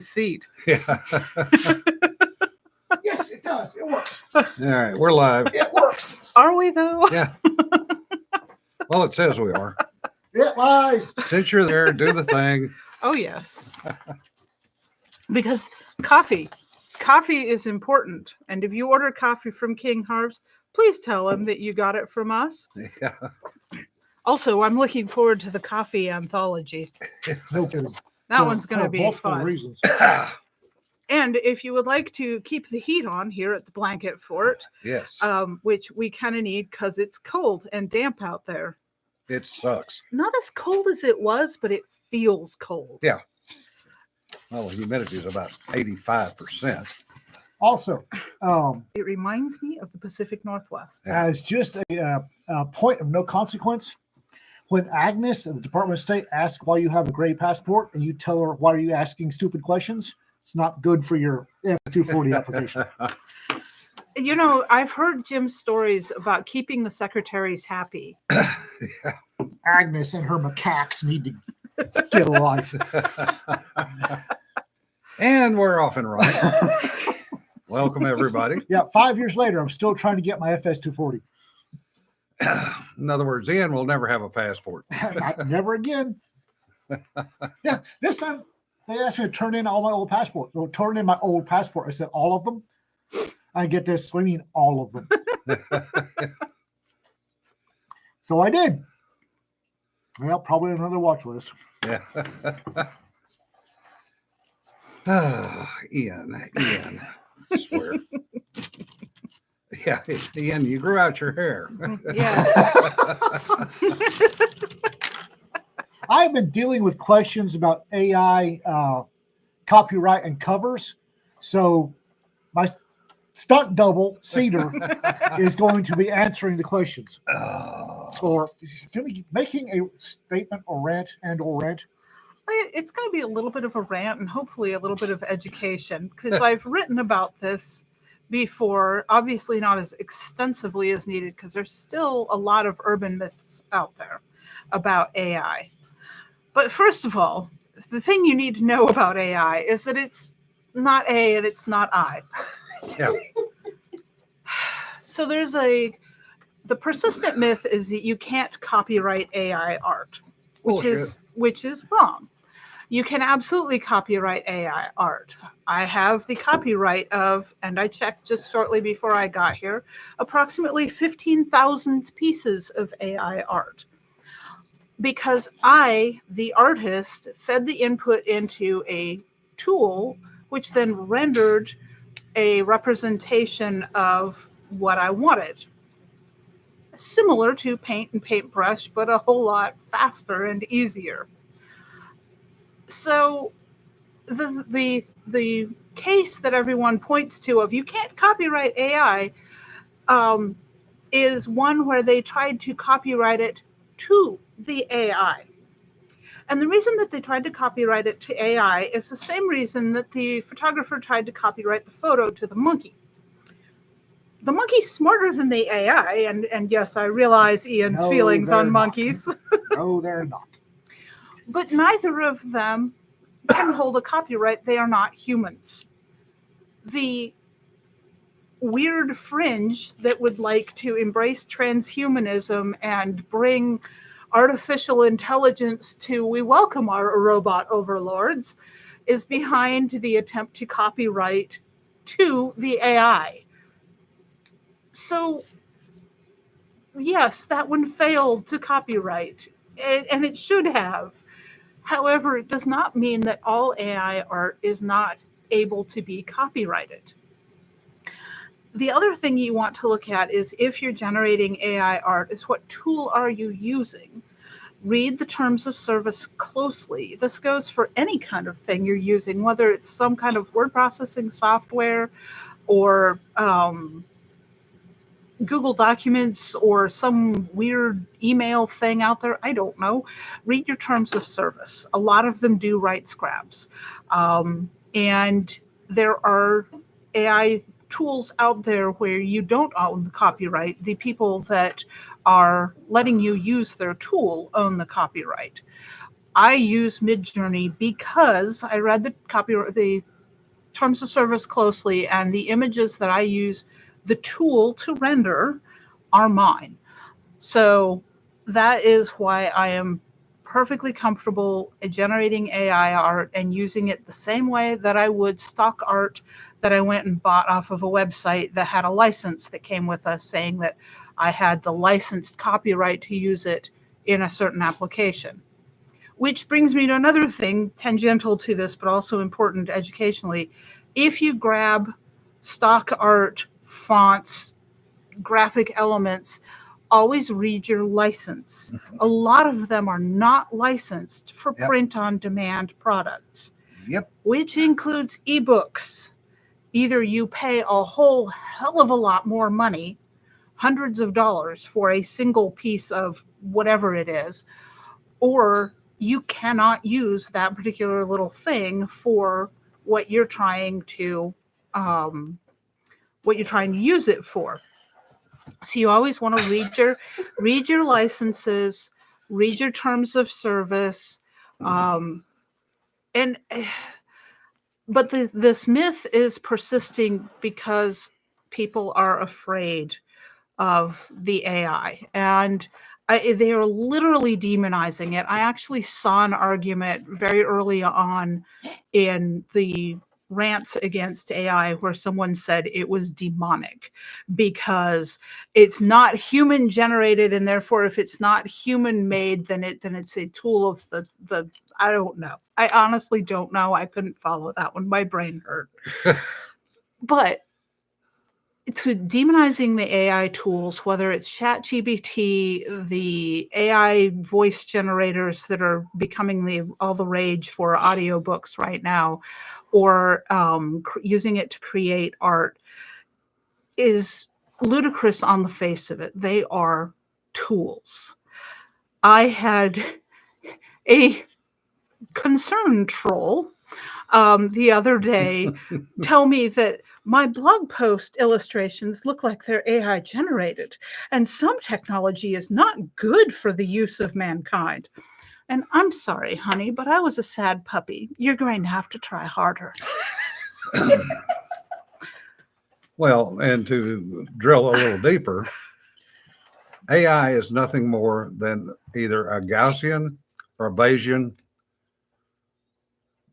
seat. Yeah. Yes, it does. It works. All right, we're live. It works. Are we though? Yeah. Well, it says we are. It lies. Since you're there, do the thing. Oh yes. Because coffee is important. And if you order coffee from King Harv's, please tell him that you got it from us. Yeah. Also, I'm looking forward to the coffee anthology. No kidding. That one's going to be multiple fun. reasons. And if you would like to keep the heat on here at the Blanket Fort, Yes. which we kind of need because it's cold and damp out there. It sucks. Not as cold as it was, but it feels cold. Yeah. Well, the humidity is about 85%. Also, It reminds me of the Pacific Northwest. as just a point of no consequence, when Agnes at the Department of State asks why you have a gray passport and you tell her, why are you asking stupid questions? It's not good for your F-240 application. You know, I've heard Jim's stories about keeping the secretaries happy. Agnes and her macaques need to get a life. And we're off and running. Welcome, everybody. Yeah, 5 years later, I'm still trying to get my FS-240. In other words, Ian will never have a passport. Never again. Yeah, this time they asked me to turn in all my old passports. So turn in my old passport. I said, all of them? I get this. What do you mean, all of them? So I did. Well, probably another watch list. Yeah. Ian, I swear. Yeah, Ian, you grew out your hair. Yeah. I've been dealing with questions about AI copyright and covers. So my stunt double, Cedar, is going to be answering the questions. Or making a statement or rant. It's going to be a little bit of a rant and hopefully a little bit of education because I've written about this before, obviously not as extensively as needed because there's still a lot of urban myths out there about AI. But first of all, the thing you need to know about AI is that it's not A and it's not I. Yeah. So the persistent myth is that you can't copyright AI art, which is wrong. You can absolutely copyright AI art. I have the copyright of, and I checked just shortly before I got here, approximately 15,000 pieces of AI art. Because I, the artist, fed the input into a tool, which then rendered a representation of what I wanted. Similar to paint and paintbrush, but a whole lot faster and easier. So the case that everyone points to of you can't copyright AI is one where they tried to copyright it to the AI. And the reason that they tried to copyright it to AI is the same reason that the photographer tried to copyright the photo to the monkey. The monkey's smarter than the AI, and yes, I realize Ian's feelings on monkeys. No, they're not. But neither of them can hold a copyright. They are not humans. The weird fringe that would like to embrace transhumanism and bring artificial intelligence to we welcome our robot overlords is behind the attempt to copyright to the AI. So, yes, that one failed to copyright, and it should have. However, it does not mean that all AI art is not able to be copyrighted. The other thing you want to look at is if you're generating AI art, is what tool are you using? Read the terms of service closely. This goes for any kind of thing you're using, whether it's some kind of word processing software or Google Documents or some weird email thing out there. I don't know. Read your terms of service. A lot of them do rights grabs. And there are AI tools out there where you don't own the copyright. The people that are letting you use their tool own the copyright. I use Midjourney because I read the terms of service closely, and the images that I use the tool to render are mine. So that is why I am perfectly comfortable generating AI art and using it the same way that I would stock art that I went and bought off of a website that had a license that came with us saying that I had the licensed copyright to use it in a certain application. Which brings me to another thing tangential to this, but also important educationally. If you grab stock art, fonts, graphic elements, always read your license. A lot of them are not licensed for Yep. print on demand products, Yep. which includes ebooks. Either you pay a whole hell of a lot more money, hundreds of dollars for a single piece of whatever it is, or you cannot use that particular little thing for what you're trying to use it for. So you always want to read your licenses, read your terms of service, and but this myth is persisting because people are afraid of the AI, and they are literally demonizing it. I actually saw an argument very early on in the rants against AI where someone said it was demonic because it's not human generated, and therefore if it's not human made, then it's a tool of the I don't know. I honestly don't know. I couldn't follow that one. My brain hurt. But to demonizing the AI tools, whether it's ChatGPT, the AI voice generators that are becoming all the rage for audiobooks right now, or using it to create art, is ludicrous on the face of it. They are tools. I had a concerned troll the other day tell me that my blog post illustrations look like they're AI generated, and some technology is not good for the use of mankind. And I'm sorry, honey, but I was a sad puppy. You're going to have to try harder. Well, and to drill a little deeper, AI is nothing more than either a Gaussian or Bayesian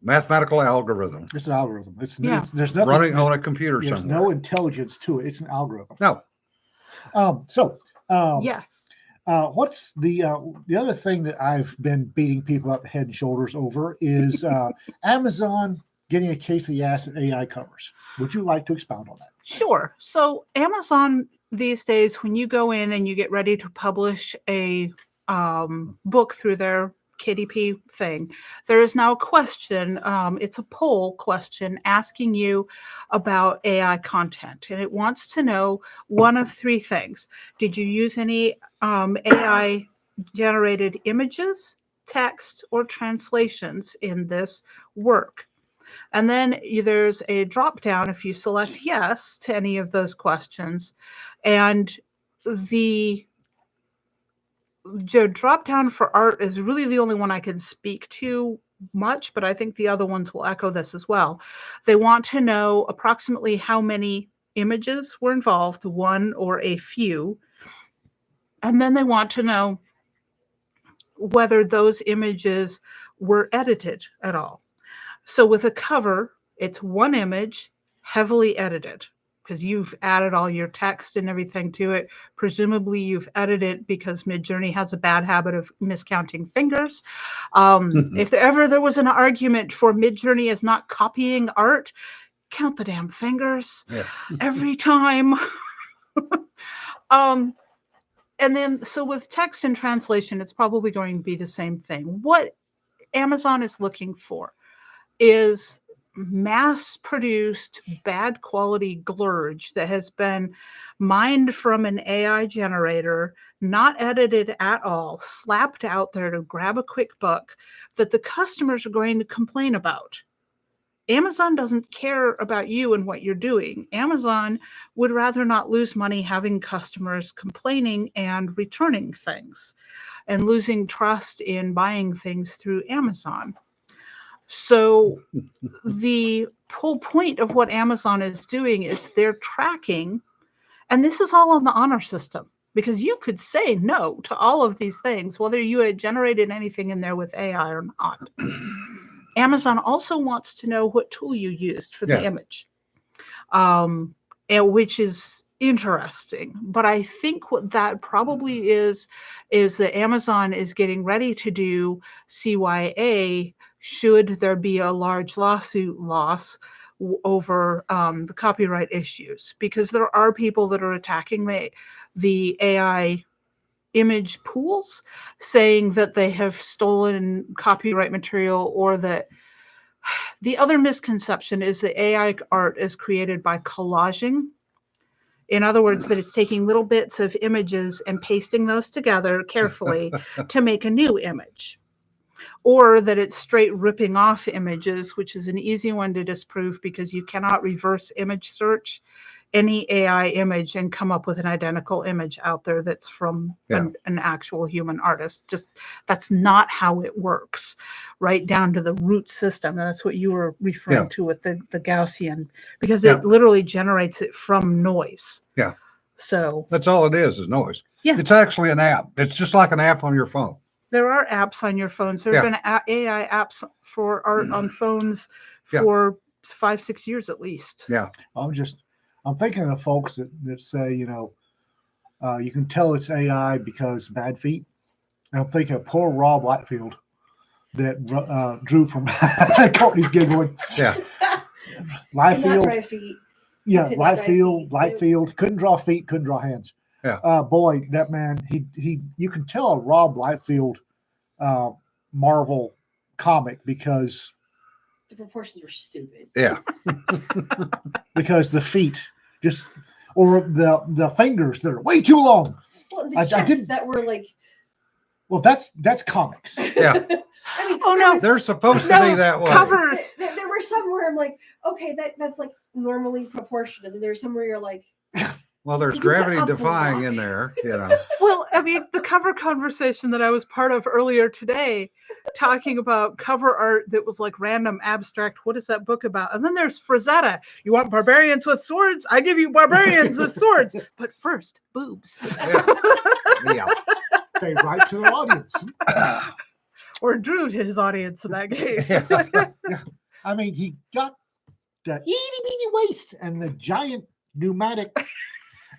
mathematical algorithm It's an algorithm. Yeah. There's nothing running on a computer There's somewhere. no intelligence to it. It's an algorithm. No. Yes. What's the other thing that I've been beating people up head and shoulders over is Amazon getting a case of the ass at AI covers. Would you like to expound on that? Sure. So Amazon these days, when you go in and you get ready to publish a book through their KDP thing, there is now a question. It's a poll question asking you about AI content, and it wants to know one of three things. Did you use any AI generated images, text, or translations in this work? And then there's a drop down if you select yes to any of those questions. And the drop down for art is really the only one I can speak to much, but I think the other ones will echo this as well. They want to know approximately how many images were involved, one or a few. And then they want to know whether those images were edited at all. So with a cover, it's one image, heavily edited, because you've added all your text and everything to it. Presumably you've edited because Midjourney has a bad habit of miscounting fingers. If ever there was an argument for Midjourney as not copying art, count the damn fingers every time. And then, so with text and translation, it's probably going to be the same thing. What Amazon is looking for is mass-produced, bad quality glurge that has been mined from an AI generator, not edited at all, slapped out there to grab a quick buck, that the customers are going to complain about. Amazon doesn't care about you and what you're doing. Amazon would rather not lose money having customers complaining and returning things and losing trust in buying things through Amazon. So the whole point of what Amazon is doing is they're tracking, and this is all on the honor system, because you could say no to all of these things, whether you had generated anything in there with AI or not. Amazon also wants to know what tool you used for the image, which is interesting. But I think what that probably is that Amazon is getting ready to do CYA should there be a large lawsuit loss over the copyright issues, because there are people that are attacking the AI image pools, saying that they have stolen copyright material, or that the other misconception is that AI art is created by collaging. In other words, that it's taking little bits of images and pasting those together carefully to make a new image. Or that it's straight ripping off images, which is an easy one to disprove because you cannot reverse image search any AI image and come up with an identical image out there that's from an actual human artist. Just that's not how it works, right down to the root system. And that's what you were referring to with the Gaussian, because it literally generates it from noise. Yeah. So that's all it is noise. Yeah. It's actually an app. It's just like an app on your phone. There are apps on your phones. There have been AI apps for art on phones for 5-6 years at least. Yeah. I'm thinking of folks that say, you can tell it's AI because bad feet. And I'm thinking of poor Rob Lightfield that drew from Courtney's giggling. Yeah. Lightfield. Yeah, Lightfield couldn't draw feet, couldn't draw hands. Yeah. Boy, that man, he you can tell a Rob Lightfield Marvel comic because the proportions are stupid. Yeah. Because the feet or the fingers that are way too long. Well, the chests that were like. Well, that's comics. Yeah. I mean, no, they're supposed to be that way. Covers. There were some where I'm like, okay, that's like normally proportionate, and there's some where you're like. Well, there's gravity defying in there, Well, I mean, the cover conversation that I was part of earlier today, talking about cover art that was like random abstract. What is that book about? And then there's Frazetta. You want barbarians with swords? I give you barbarians with swords. But first, boobs. Yeah. They write to their audience. Or drew to his audience in that case. Yeah. I mean, he got the itty-bitty waist and the giant pneumatic.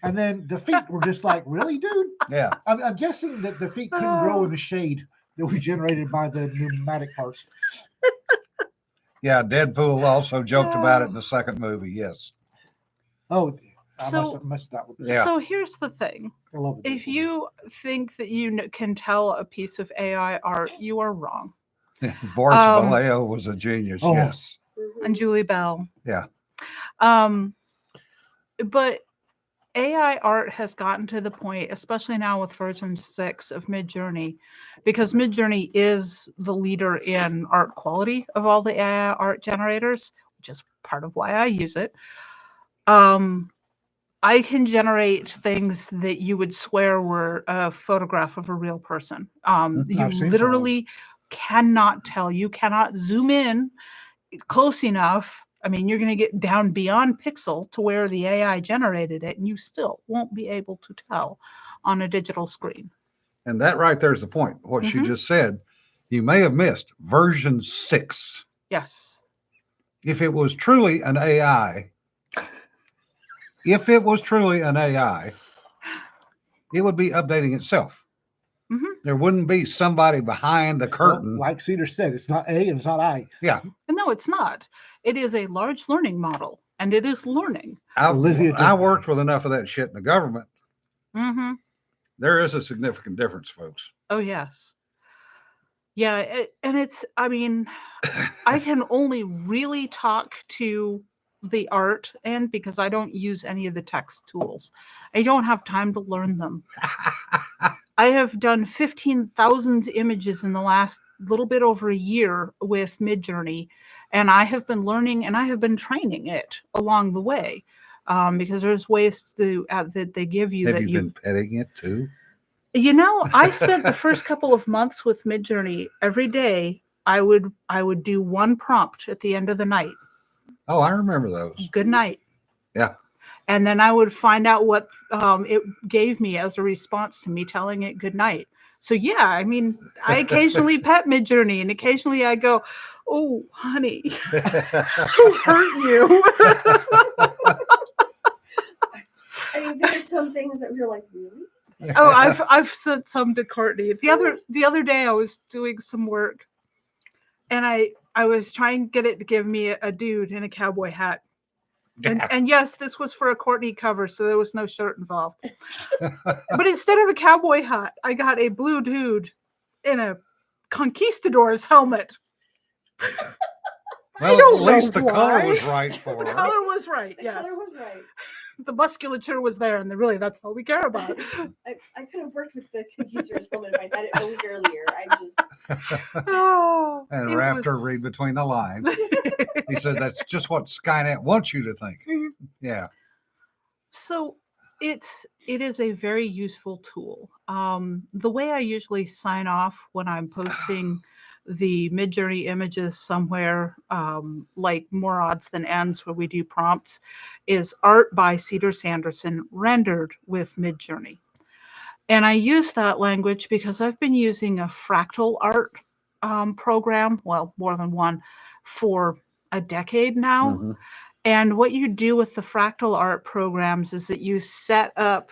And then the feet were just like, really, dude? Yeah. I'm guessing that the feet couldn't grow in the shade that was generated by the pneumatic parts. Yeah, Deadpool also joked about it in the second movie, yes. Oh, I must have missed that one. Yeah. So here's the thing. I love it. If you think that you can tell a piece of AI art, you are wrong. Boris Vallejo was a genius, yes. And Julie Bell. Yeah. But AI art has gotten to the point, especially now with version 6 of Midjourney, because Midjourney is the leader in art quality of all the AI art generators, which is part of why I use it. I can generate things that you would swear were a photograph of a real person. You literally cannot tell. You cannot zoom in close enough. I mean, you're going to get down beyond pixel to where the AI generated it, and you still won't be able to tell on a digital screen. And that right there is the point. What she just said, you may have missed version 6. Yes. If it was truly an AI, it would be updating itself. There wouldn't be somebody behind the curtain. Well, like Cedar said, it's not A and it's not I. Yeah. No, it's not. It is a large learning model, and it is learning. I worked with enough of that shit in the government. There is a significant difference, folks. Oh, yes. Yeah, and it's, I mean, I can only really talk to the art end because I don't use any of the text tools. I don't have time to learn them. I have done 15,000 images in the last little bit over a year with Midjourney, And I have been learning and I have been training it along the way, because there's ways to that they give you Have that you been petting it too? I spent the first couple of months with Midjourney. Every day I would do one prompt at the end of the night. Oh, I remember those. Good night. Yeah. And then I would find out what it gave me as a response to me telling it good night. So yeah, I mean, I occasionally pet Midjourney, and occasionally I go, "Oh, honey, who hurt you?" I mean, there's some things that we're like, really? Oh, I've sent some to Courtney. The other day I was doing some work, and I was trying to get it to give me a dude in a cowboy hat. And yes, this was for a Courtney cover, so there was no shirt involved. But instead of a cowboy hat, I got a blue dude in a conquistador's helmet. Well, don't at least know the color why. was right for The her. color was right. The Yes, color was right. the musculature was there, and really, that's all we care about. I could have worked with the conquistador's woman if I'd had it a week earlier. I just Oh, And it Raptor was- read between the lines. He said that's just what Skynet wants you to think. Yeah. So it is a very useful tool. The way I usually sign off when I'm posting the Midjourney images somewhere, like More Odds Than Ends, where we do prompts, is art by Cedar Sanderson rendered with Midjourney. And I use that language because I've been using a fractal art program, well, more than one, for a decade now. Mhm. And what you do with the fractal art programs is that you set up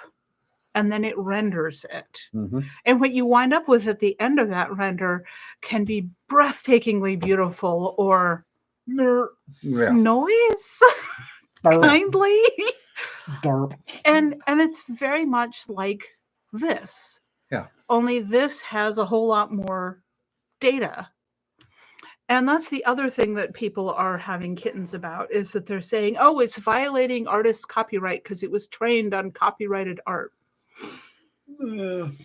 and then it renders it. Mhm. And what you wind up with at the end of that render can be breathtakingly beautiful or Yeah. noise Derp. kindly. Derp. And it's very much like this. Yeah. Only this has a whole lot more data. And that's the other thing that people are having kittens about, is that they're saying, oh, it's violating artists' copyright because it was trained on copyrighted art. I'm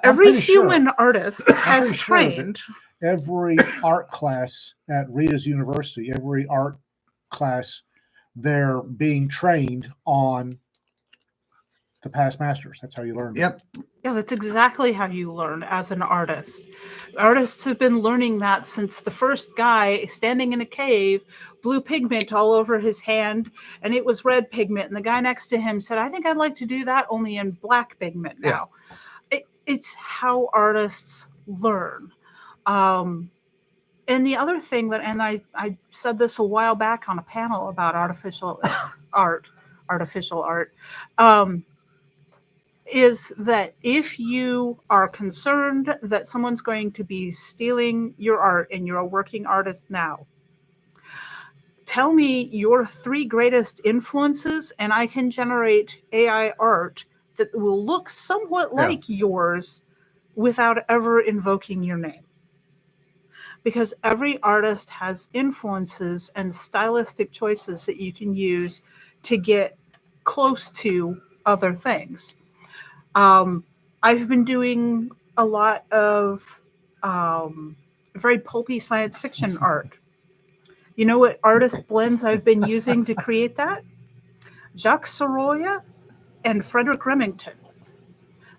Every pretty sure human artist has pretty sure that- trained. every art class at Rita's University, every art class, they're being trained on the past masters. That's how you learn. Yep. Yeah, that's exactly how you learn as an artist. Artists have been learning that since the first guy standing in a cave blew pigment all over his hand, and it was red pigment. And the guy next to him said, I think I'd like to do that only in black pigment now. It's how artists learn. And the other thing that, and I said this a while back on a panel about artificial art, is that if you are concerned that someone's going to be stealing your art and you're a working artist now, tell me your 3 greatest influences and I can generate AI art that will look somewhat like yours without ever invoking your name. Because every artist has influences and stylistic choices that you can use to get close to other things. I've been doing a lot of very pulpy science fiction art. You know what artist blends I've been using to create that? Jacques Sorolla and Frederick Remington.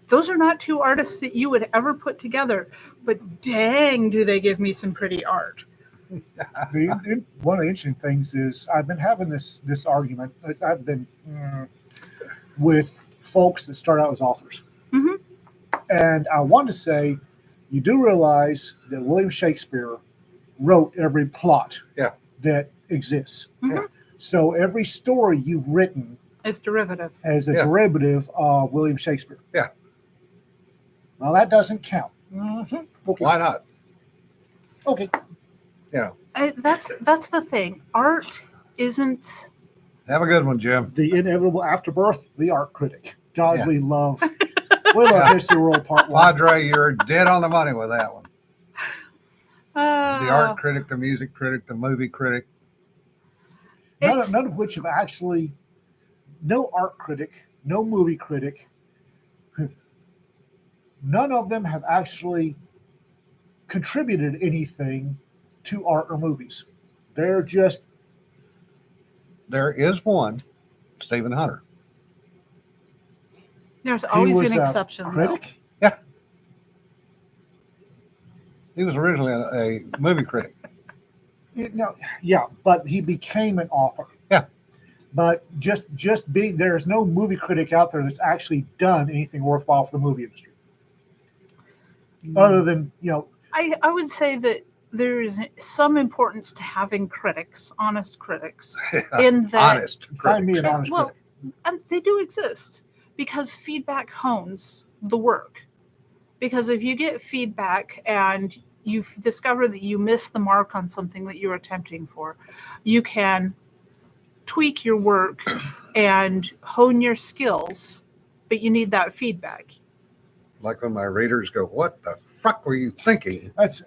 Those are not 2 artists that you would ever put together, but dang, do they give me some pretty art. One of the interesting things is I've been having this argument. I've been with folks that start out as authors. Mhm. And I want to say, you do realize that William Shakespeare wrote every plot that exists. Mhm. So every story you've written It's derivative. is a derivative of William Shakespeare. Yeah. Well, that doesn't count. Okay. Why not? Okay. That's the thing. Art isn't. Have a good one, Jim. The inevitable afterbirth, the art critic. God, Yeah. we love History World Part 1. Padre, you're dead on the money with that one. The art critic, the music critic, the movie critic. None of which have actually, no art critic, no movie critic, none of them have actually contributed anything to art or movies. They're just There is one, Stephen Hunter. There's he always was an a exception. though. critic. He was originally a movie critic. No, yeah, but he became an author. Yeah. But just being there's no movie critic out there that's actually done anything worthwhile for the movie industry, other than I would say that there is some importance to having critics, honest critics, in that Honest find me critic. an honest well, critic. and they do exist because feedback hones the work. Because if you get feedback and you discover that you missed the mark on something that you're attempting for, you can tweak your work and hone your skills, but you need that feedback. Like when my readers go, "What the fuck were you thinking?" It's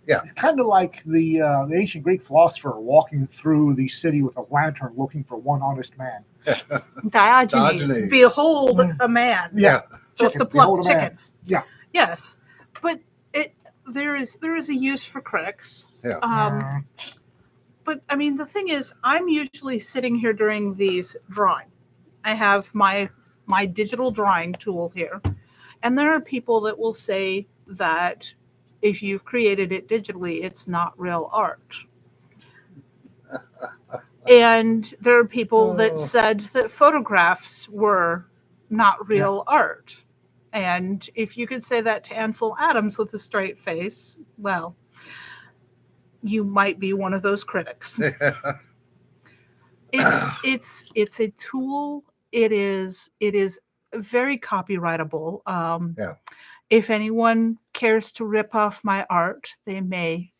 Yeah. kind of like the ancient Greek philosopher walking through the city with a lantern looking for one honest man. Diogenes, Diogenes. behold a man. Yeah. With Chicken, the behold plucked a man. chicken. Yeah. Yes, but there is a use for critics. Yeah. But I mean, the thing is, I'm usually sitting here during these drawing. I have my digital drawing tool here, and there are people that will say that if you've created it digitally, it's not real art. And there are people that said that photographs were not real art. And if you could say that to Ansel Adams with a straight face, well, you might be one of those critics. It's a tool. It is very copyrightable. Yeah. If anyone cares to rip off my art, they may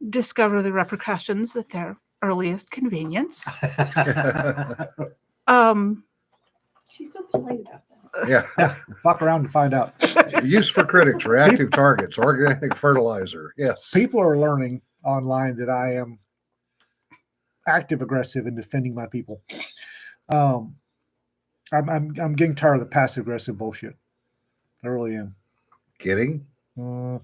discover the repercussions at their earliest convenience. She's so polite about that. Yeah. Fuck around and find out. Use for critics, reactive targets, organic fertilizer. Yes. People are learning online that I am active aggressive in defending my people. I'm getting tired of the passive aggressive bullshit. I really am. Kidding? Uh,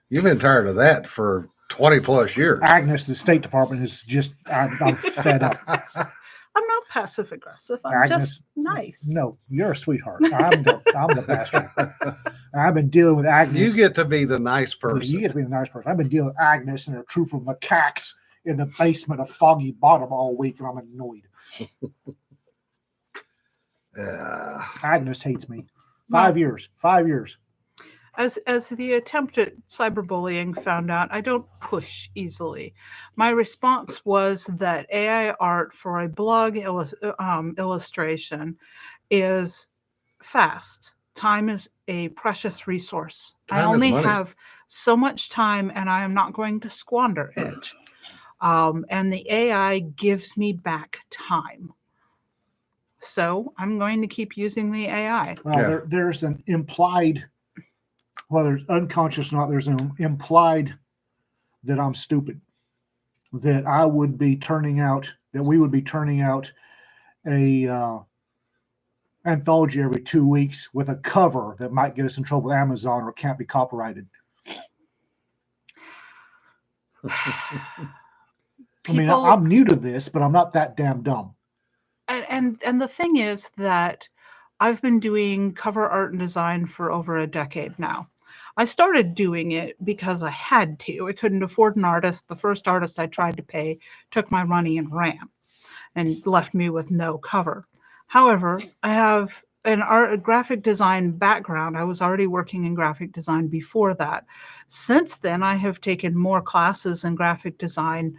You've been tired of that for 20 plus years. Agnes, the State Department, is just I'm fed up. I'm not passive aggressive. I'm Agnes, just nice. No, you're a sweetheart. I'm the bastard. I've been dealing with Agnes. You get to be the nice person. You get to be the nice person. I've been dealing with Agnes and her troop of macaques in the basement of Foggy Bottom all week, and I'm annoyed. Agnes hates me. 5 years. 5 years. As the attempt at cyberbullying found out, I don't push easily. My response was that AI art for a blog illustration is fast. Time is a precious resource. I Time is only money. have so much time, and I am not going to squander it. And the AI gives me back time. So I'm going to keep using the AI. Well, Yeah. there's an implied, whether it's unconscious or not, there's an implied that I'm stupid. That I would be turning out, that we would be turning out a anthology every 2 weeks with a cover that might get us in trouble with Amazon or can't be copyrighted. I mean, I'm new to this, but I'm not that damn dumb. And the thing is that I've been doing cover art and design for over a decade now. I started doing it because I had to. I couldn't afford an artist. The first artist I tried to pay took my money and ran and left me with no cover. However, I have a graphic design background. I was already working in graphic design before that. Since then, I have taken more classes in graphic design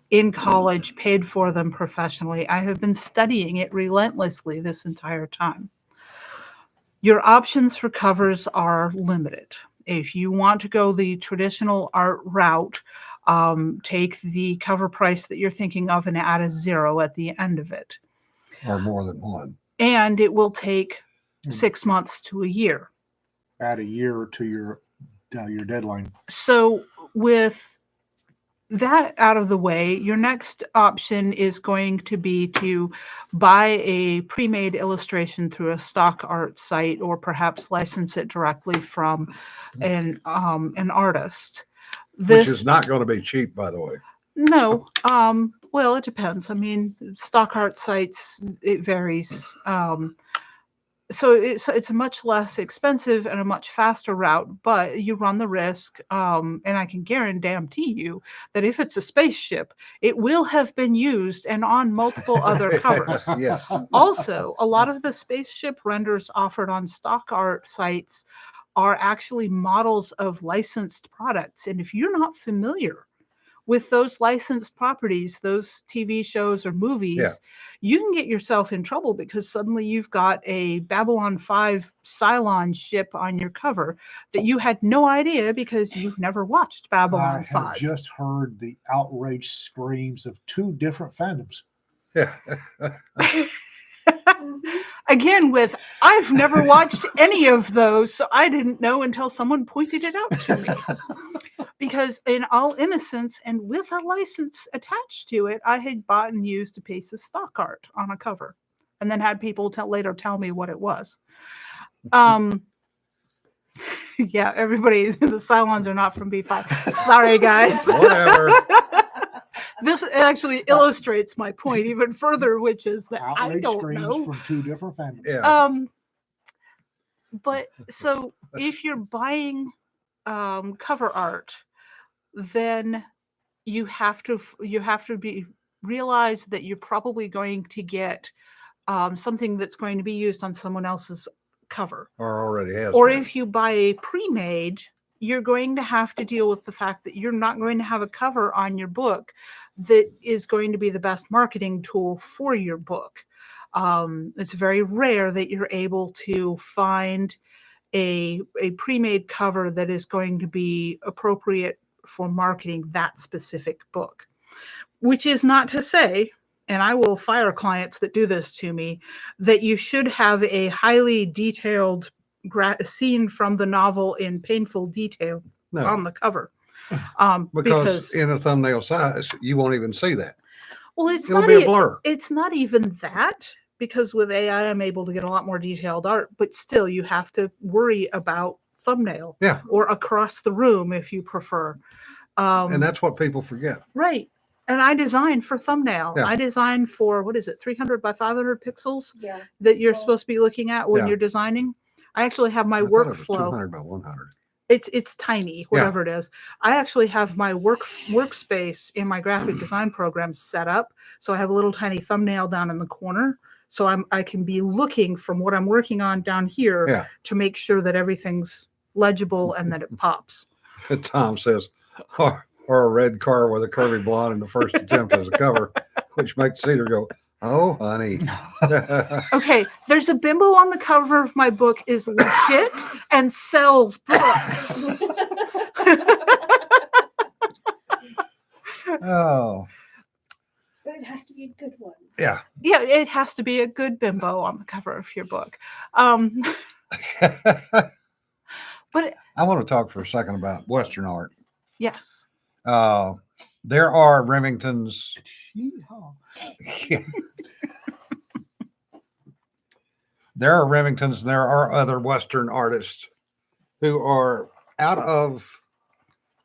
in college, paid for them professionally. I have been studying it relentlessly this entire time. Your options for covers are limited. If you want to go the traditional art route, take the cover price that you're thinking of and add a 0 at the end of it. Or more than one. And it will take 6 months to a year. Add a year to your deadline. So with that out of the way, your next option is going to be to buy a pre-made illustration through a stock art site, or perhaps license it directly from an artist. Which is not going to be cheap, by the way. No. Well, it depends. I mean, stock art sites, it varies. So it's a much less expensive and a much faster route, but you run the risk, and I can guarantee you that if it's a spaceship, it will have been used and on multiple other covers. Yes. Also, a lot of the spaceship renders offered on stock art sites are actually models of licensed products. And if you're not familiar with those licensed properties, those TV shows or movies, you can get yourself in trouble because suddenly you've got a Babylon 5 Cylon ship on your cover that you had no idea because you've never watched I Babylon have 5. just heard the outraged screams of 2 different fandoms. Yeah. Again, with I've never watched any of those, so I didn't know until someone pointed it out to me. Because in all innocence and with a license attached to it, I had bought and used a piece of stock art on a cover and then had people later tell me what it was. Yeah, everybody, the Cylons are not from B5. Sorry, guys. Whatever. This actually illustrates my point even further, which is that I Outraged don't screams know. from 2 different fandoms. Yeah. But so if you're buying cover art, then you have to be realize that you're probably going to get something that's going to be used on someone else's cover. Or already has. Or been. if you buy a pre-made, you're going to have to deal with the fact that you're not going to have a cover on your book that is going to be the best marketing tool for your book. It's very rare that you're able to find a pre-made cover that is going to be appropriate for marketing that specific book. Which is not to say, and I will fire clients that do this to me, that you should have a highly detailed scene from the novel in painful detail No. on the cover. Because in a thumbnail size, you won't even see that. Well, it's It'll not be a blur. It's not even that, because with AI, I'm able to get a lot more detailed art, but still you have to worry about thumbnail or across the room if you prefer. And that's what people forget. Right. And I designed for thumbnail. Yeah. I designed for, what is it, 300 by 500 pixels Yeah. that you're supposed to be looking at when Yeah. you're designing. I actually have my I thought it was workflow. 200 by 100. It's tiny, whatever it is. I actually have my workspace in my graphic design program set up. So I have a little tiny thumbnail down in the corner. So I can be looking from what I'm working on down here to make sure that everything's legible and that it pops. Tom says, or a red car with a curvy blonde in the first attempt as a cover, which makes Cedar go, oh, honey. Okay, there's a bimbo on the cover of my book is legit and sells books. Oh. But it has to be a good one. Yeah. Yeah, it has to be a good bimbo on the cover of your book. But I want to talk for a second about Western art. Yes. There are Remingtons. Yeah. There are Remingtons. There are other Western artists who are out of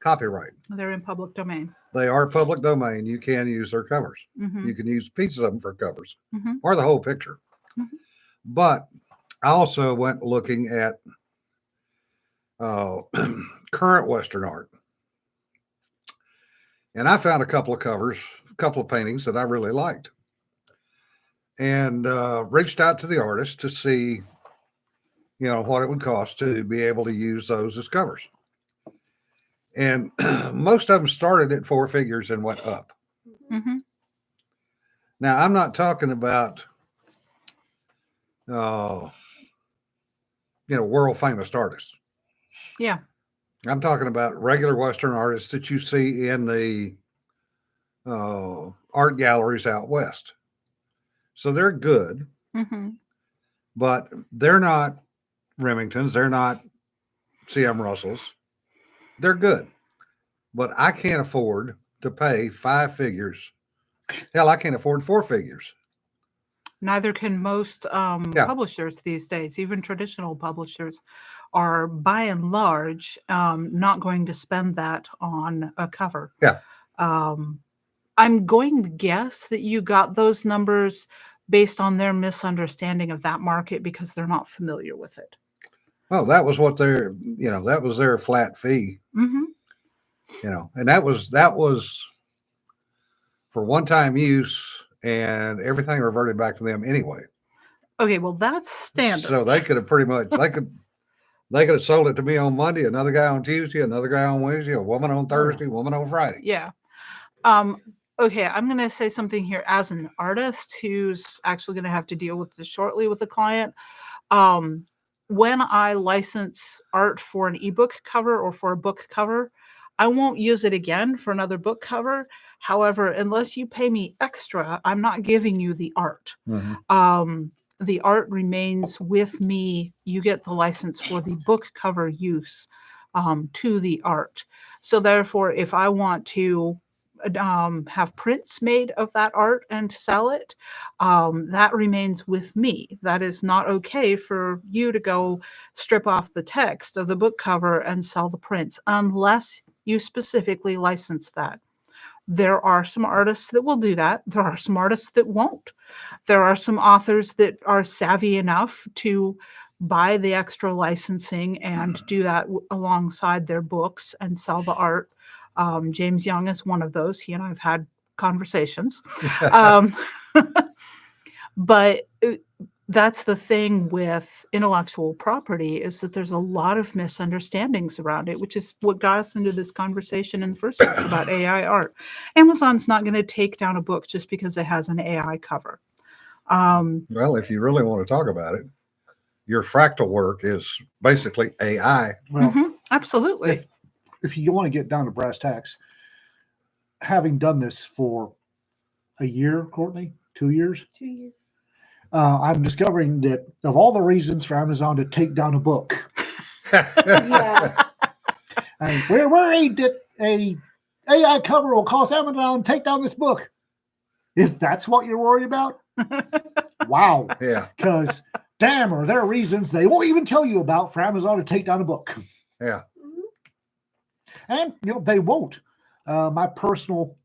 copyright. They're in public domain. They are public domain. You can use their covers. Mm-hmm. You can use pieces of them for covers Mm-hmm. or the whole picture. Mm-hmm. But I also went looking at current Western art. And I found a couple of covers, a couple of paintings that I really liked. And reached out to the artist to see, what it would cost to be able to use those as covers. And most of them started at 4 figures and went up. Mm-hmm. Now, I'm not talking about, world famous artists. Yeah. I'm talking about regular Western artists that you see in the art galleries out west. So they're good, Mm-hmm. but they're not Remingtons. They're not C.M. Russells. They're good, but I can't afford to pay 5 figures. Hell, I can't afford 4 figures. Neither can most publishers these days. Even traditional publishers are, by and large, not going to spend that on a cover. Yeah. I'm going to guess that you got those numbers based on their misunderstanding of that market because they're not familiar with it. Well, that was what that was their flat fee, Hmm. and that was for one-time use, and everything reverted back to them anyway. Okay, well, that's standard. So they could have pretty much they could have sold it to me on Monday, another guy on Tuesday, another guy on Wednesday, a woman on Thursday, woman on Friday. Yeah. Okay, I'm going to say something here as an artist who's actually going to have to deal with this shortly with a client. When I license art for an ebook cover or for a book cover, I won't use it again for another book cover. However, unless you pay me extra, I'm not giving you the art. Mhm. The art remains with me. You get the license for the book cover use to the art. So therefore, if I want to have prints made of that art and sell it, that remains with me. That is not okay for you to go strip off the text of the book cover and sell the prints unless you specifically license that. There are some artists that will do that. There are some artists that won't. There are some authors that are savvy enough to buy the extra licensing and do that alongside their books and sell the art. James Young is one of those. He and I have had conversations. Um, but that's the thing with intellectual property, is that there's a lot of misunderstandings around it, which is what got us into this conversation in the first place about AI art. Amazon's not going to take down a book just because it has an AI cover. Well, if you really want to talk about it, your fractal work is basically AI. Well, Absolutely. if you want to get down to brass tacks, having done this for a year, Courtney, 2 years, 2 years. I'm discovering that of all the reasons for Amazon to take down a book, Yeah. and we're worried that a AI cover will cause Amazon to take down this book. If that's what you're worried about, wow. Yeah. Because damn, are there reasons they won't even tell you about for Amazon to take down a book? Yeah. And they won't. My personal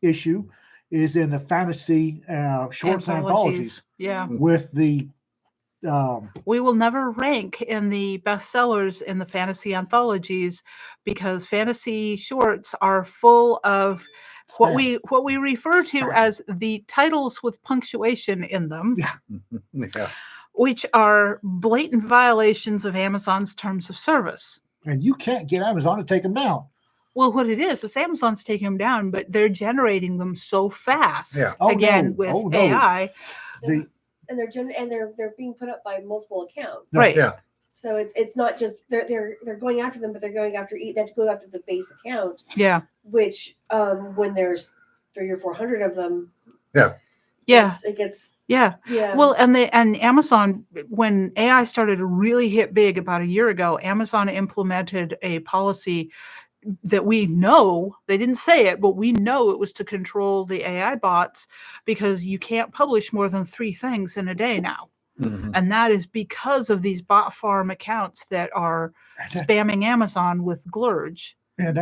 issue is in the fantasy shorts and anthologies Yeah. with the We will never rank in the bestsellers in the fantasy anthologies because fantasy shorts are full of what spam. we refer to Spam. as the titles with punctuation in them, Yeah. which are blatant violations of Amazon's terms of service. And you can't get Amazon to take them down. Well, what it is Amazon's taking them down, but they're generating them so fast. Yeah. Oh, Again, no. with Oh, no. AI. The And they're being put up by multiple accounts. Right. Yeah. So it's not just they're going after them, but they're going after they have to go after the base account, Yeah. which when there's 300 or 400 of them, Yeah. it gets Yeah. yeah. Well, and Amazon, when AI started to really hit big about a year ago, Amazon implemented a policy that we know, they didn't say it, but we know it was to control the AI bots, because you can't publish more than 3 things in a day now. Mhm. And that is because of these bot farm accounts that are spamming Amazon with glurge. and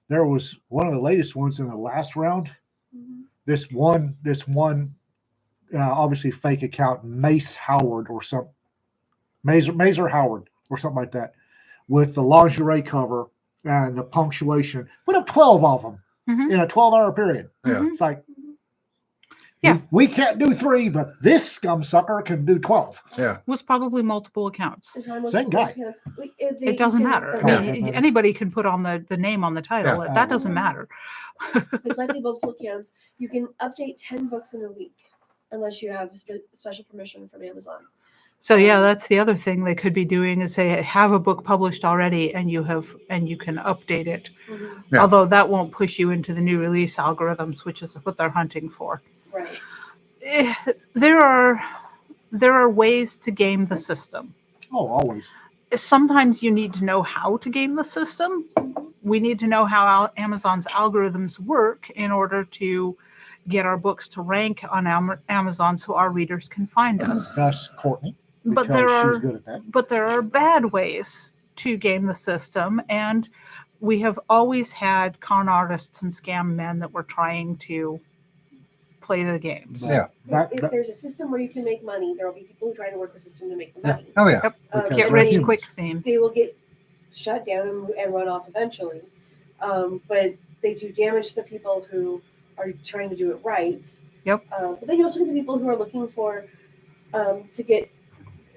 there was one of the latest ones in the last round. Mhm. This one obviously fake account, Mace Howard or something, Mazer Howard or something like that, with the lingerie cover and the punctuation. Put up 12 of them Mhm. in a 12-hour period. Yeah. It's like, Yeah. we can't do 3, but this scum sucker can do 12. Yeah. Was probably multiple accounts. Same guy. It doesn't matter. I mean, anybody can put on the name on the title. Yeah. That doesn't matter. It's likely multiple accounts. You can update 10 books in a week unless you have special permission from Amazon. So yeah, that's the other thing they could be doing, is they have a book published already and you can update it. Mhm. Yeah. Although that won't push you into the new release algorithms, which is what they're hunting for. Right. There are ways to game the system. Oh, always. Sometimes you need to know how to game the system. We need to know how Amazon's algorithms work in order to get our books to rank on Amazon so our readers can find us. That's Courtney. But because there she's are good at that. but there are bad ways to game the system, and we have always had con artists and scam men that were trying to play the games. Yeah. If there's a system where you can make money, there will be people who try to work the system to make the money. Oh yeah. Yep. Because Get they're rich humans. quick seems. They will get shut down and run off eventually. But they do damage to the people who are trying to do it right. Yep. But then you also get the people who are looking for to get.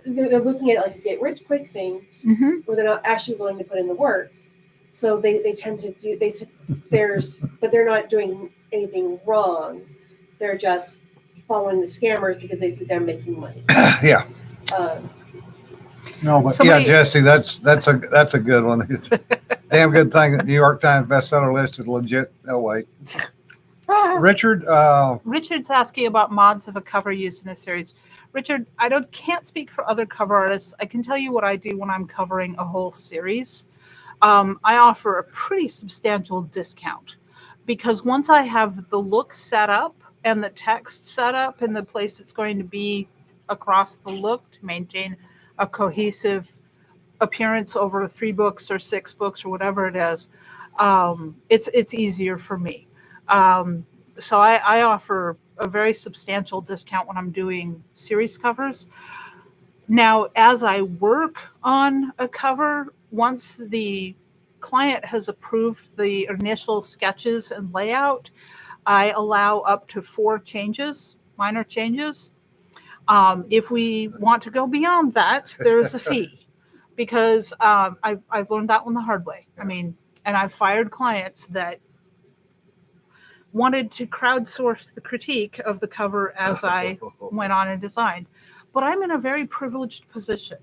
They're looking at it like a get rich quick thing, Mm-hmm. where they're not actually willing to put in the work. So they tend to do but they're not doing anything wrong. They're just following the scammers because they see them making money. Yeah. No, but Somebody- Yeah, Jesse, that's a good one. Damn good thing that New York Times bestseller list is legit. No wait. Richard, Richard's asking about mods of a cover used in a series. Richard, I can't speak for other cover artists. I can tell you what I do when I'm covering a whole series. I offer a pretty substantial discount because once I have the look set up and the text set up in the place it's going to be across the look to maintain a cohesive appearance over 3 books or 6 books or whatever it is, it's easier for me. So I offer a very substantial discount when I'm doing series covers. Now, as I work on a cover, once the client has approved the initial sketches and layout, I allow up to 4 changes, minor changes. If we want to go beyond that, there's a fee because I've learned that one the hard way. I mean, and I've fired clients that wanted to crowdsource the critique of the cover as I went on and designed. But I'm in a very privileged position.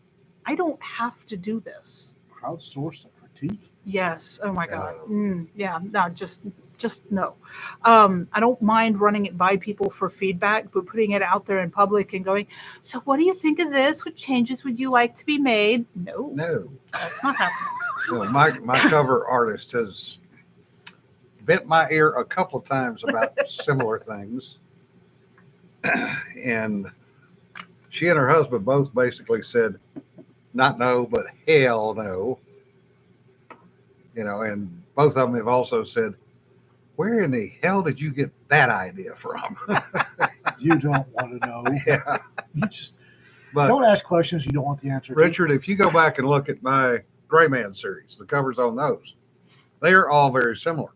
I don't have to do this. crowdsource a critique. Yes. Oh my God. Oh. Yeah. No, just no. I don't mind running it by people for feedback, but putting it out there in public and going, so what do you think of this? What changes would you like to be made? No, no. that's not happening. No, my cover artist has bent my ear a couple of times about similar things. And she and her husband both basically said, not no, but hell no. And both of them have also said, where in the hell did you get that idea from? You don't want to know. Yeah. You just But don't ask questions you don't want the answer to. Richard, if you go back and look at my Gray Man series, the covers on those, they are all very similar.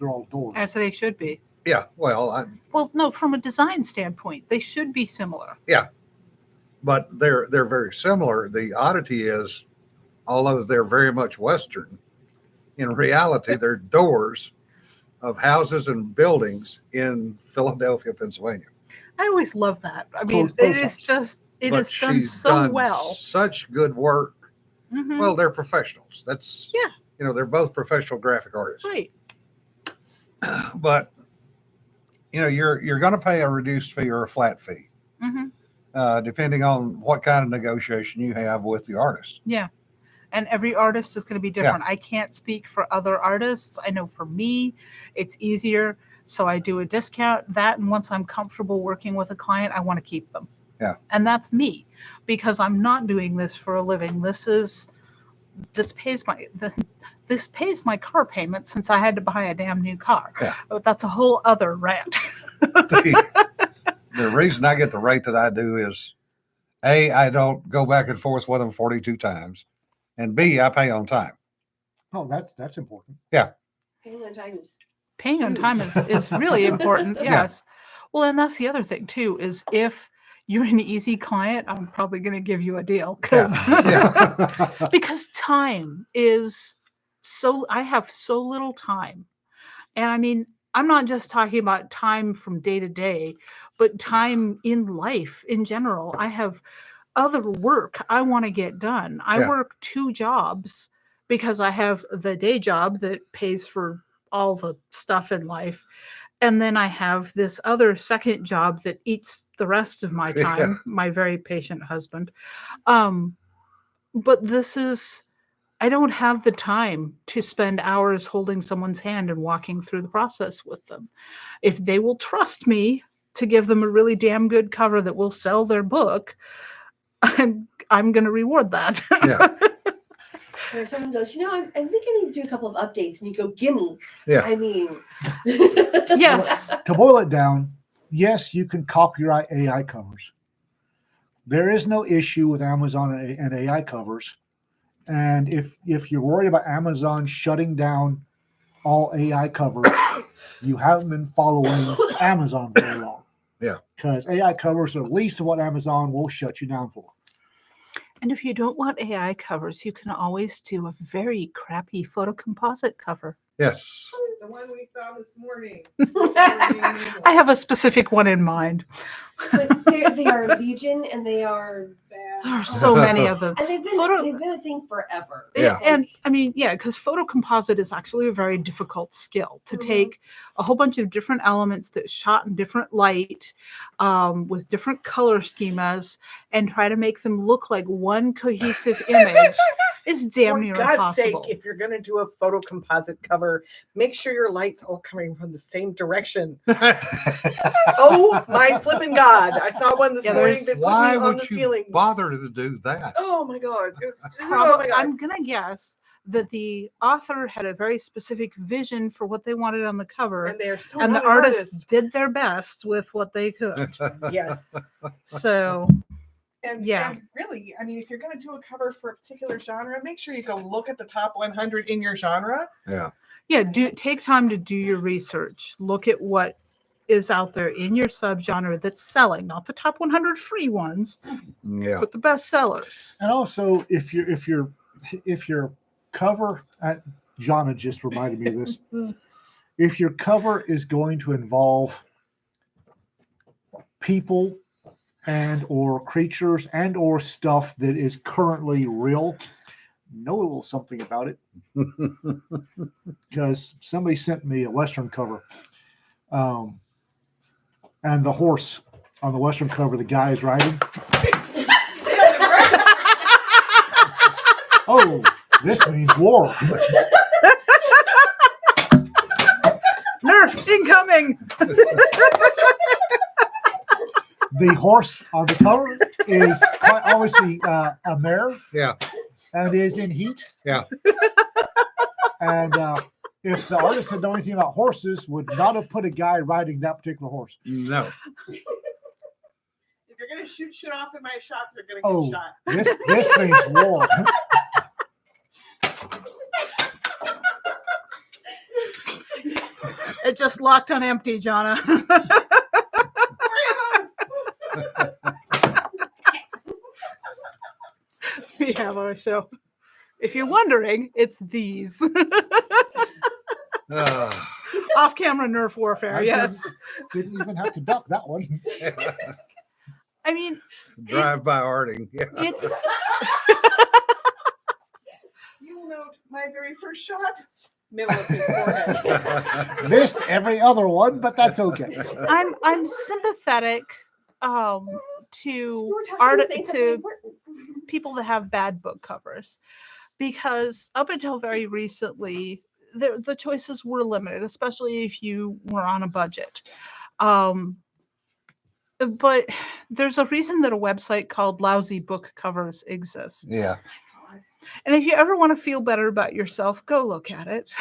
They're all doors. As they should be. Yeah. Well, Well, no, from a design standpoint, they should be similar. but they're very similar. The oddity is, although they're very much Western, in reality, they're doors of houses and buildings in Philadelphia, Pennsylvania. I always love that. I mean, Close it is ups. just, it But is done she's so done well. such good work. Mhm. Well, they're professionals. That's, Yeah. they're both professional graphic artists. Right. But, you're going to pay a reduced fee or a flat fee, depending on what kind of negotiation you have with the artist. Yeah. And every artist is going to be different. I can't speak for other artists. I know for me, it's easier. So I do a discount that. And once I'm comfortable working with a client, I want to keep them. Yeah. And that's me because I'm not doing this for a living. This pays my car payment since I had to buy a damn new car. Yeah. But that's a whole other rant. The reason I get the rate that I do is A, I don't go back and forth with them 42 times. And B, I pay on time. Oh, that's important. Paying on time is Paying on time is really important. Yes. Well, and that's the other thing too, is if you're an easy client, I'm probably going to give you a deal because because time is I have so little time. And I mean, I'm not just talking about time from day to day, but time in life in general. I have other work I want to get done. I work 2 jobs because I have the day job that pays for all the stuff in life. And then I have this other second job that eats the rest of my time, my very patient husband. But I don't have the time to spend hours holding someone's hand and walking through the process with them. If they will trust me to give them a really damn good cover that will sell their book, I'm going to reward that. Yeah. Or someone goes, I think I need to do a couple of updates, and you go, gimme. Yeah. I mean, Yes. To boil it down, yes, you can copyright AI covers. There is no issue with Amazon and AI covers. And if you're worried about Amazon shutting down all AI covers, you haven't been following Amazon very long. Yeah. Because AI covers are the least of what Amazon will shut you down for. And if you don't want AI covers, you can always do a very crappy photo composite cover. Yes. The one we saw this morning. I have a specific one in mind. but they are legion, and they are Bad. There are so many of them. and they've been a thing forever. Yeah. And I mean, yeah, because photo composite is actually a very difficult skill to take a whole bunch of different elements that shot in different light with different color schemas and try to make them look like one cohesive image is damn For near God's impossible. sake, if you're going to do a photo composite cover, make sure your light's all coming from the same direction. Oh my flipping God. I saw one this Yeah, morning there's- that put Why me on would the you ceiling. bother to do that? Oh my God. Probably, Oh my God. I'm gonna guess that the author had a very specific vision for what they wanted on the cover, And they're so and the not an artists artist. did their best with what they could. Yes. So And, Yeah. and really, I mean, if you're going to do a cover for a particular genre, make sure you go look at the top 100 in your genre. Yeah. yeah, take time to do your research. Look at what is out there in your subgenre that's selling, not the top 100 free ones, Yeah. but the best sellers. And also, if your cover at Jana just reminded me of this. If your cover is going to involve people and or creatures and or stuff that is currently real, know a little something about it. Because somebody sent me a Western cover. And the horse on the Western cover, the guy is riding. Oh, this means war. Nerf incoming. The horse on the cover is quite obviously a mare. Yeah. And is in heat. Yeah. And if the artist had known anything about horses, would not have put a guy riding that particular horse. No. If you're going to shoot shit off in my shop, you're going to Oh, get shot. this means war. It just locked on empty, Jonna. We have our show. If you're wondering, it's these. Off-camera Nerf warfare, yes. Didn't even have to duck that one. I mean, Drive by arting. Yeah. it's You note my very first shot, middle of his forehead. Missed every other one, but that's okay. I'm sympathetic to We're talking art about things that to they weren't. people that have bad book covers, because up until very recently the choices were limited, especially if you were on a budget. But there's a reason that a website called Lousy Book Covers exists. Yeah. And if you ever want to feel better about yourself, go look at it.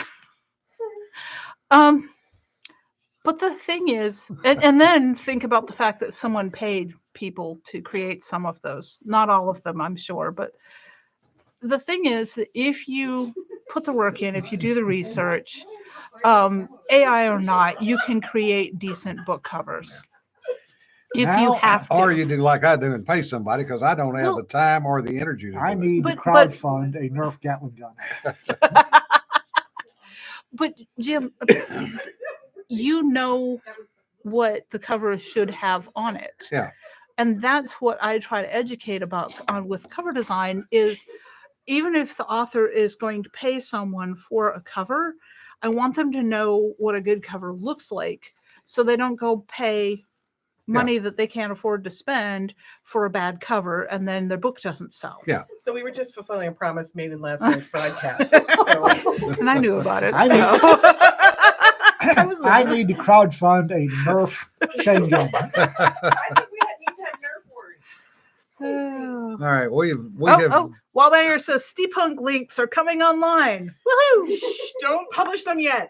But the thing is, and then think about the fact that someone paid people to create some of those. Not all of them, I'm sure. But the thing is that if you put the work in, if you do the research, AI or not, you can create decent book covers. If you Now- have to. Or you do like I do and pay somebody because I don't have Well, the time or the energy to I do it. need to But- crowdfund a Nerf Gatling gun. But Jim, you know what the cover should have on it. Yeah. And that's what I try to educate about with cover design is even if the author is going to pay someone for a cover, I want them to know what a good cover looks like so they don't go pay money that they can't afford to spend for a bad cover and then their book doesn't sell. Yeah. So we were just fulfilling a promise made in last night's broadcast. So And I knew about it. I So. I need to crowdfund a Nerf chain gun. I think we need to have Nerf words. All right, we Oh, have. oh, Wallbanger says steampunk links are coming online. Woohoo! Shh, don't publish them yet.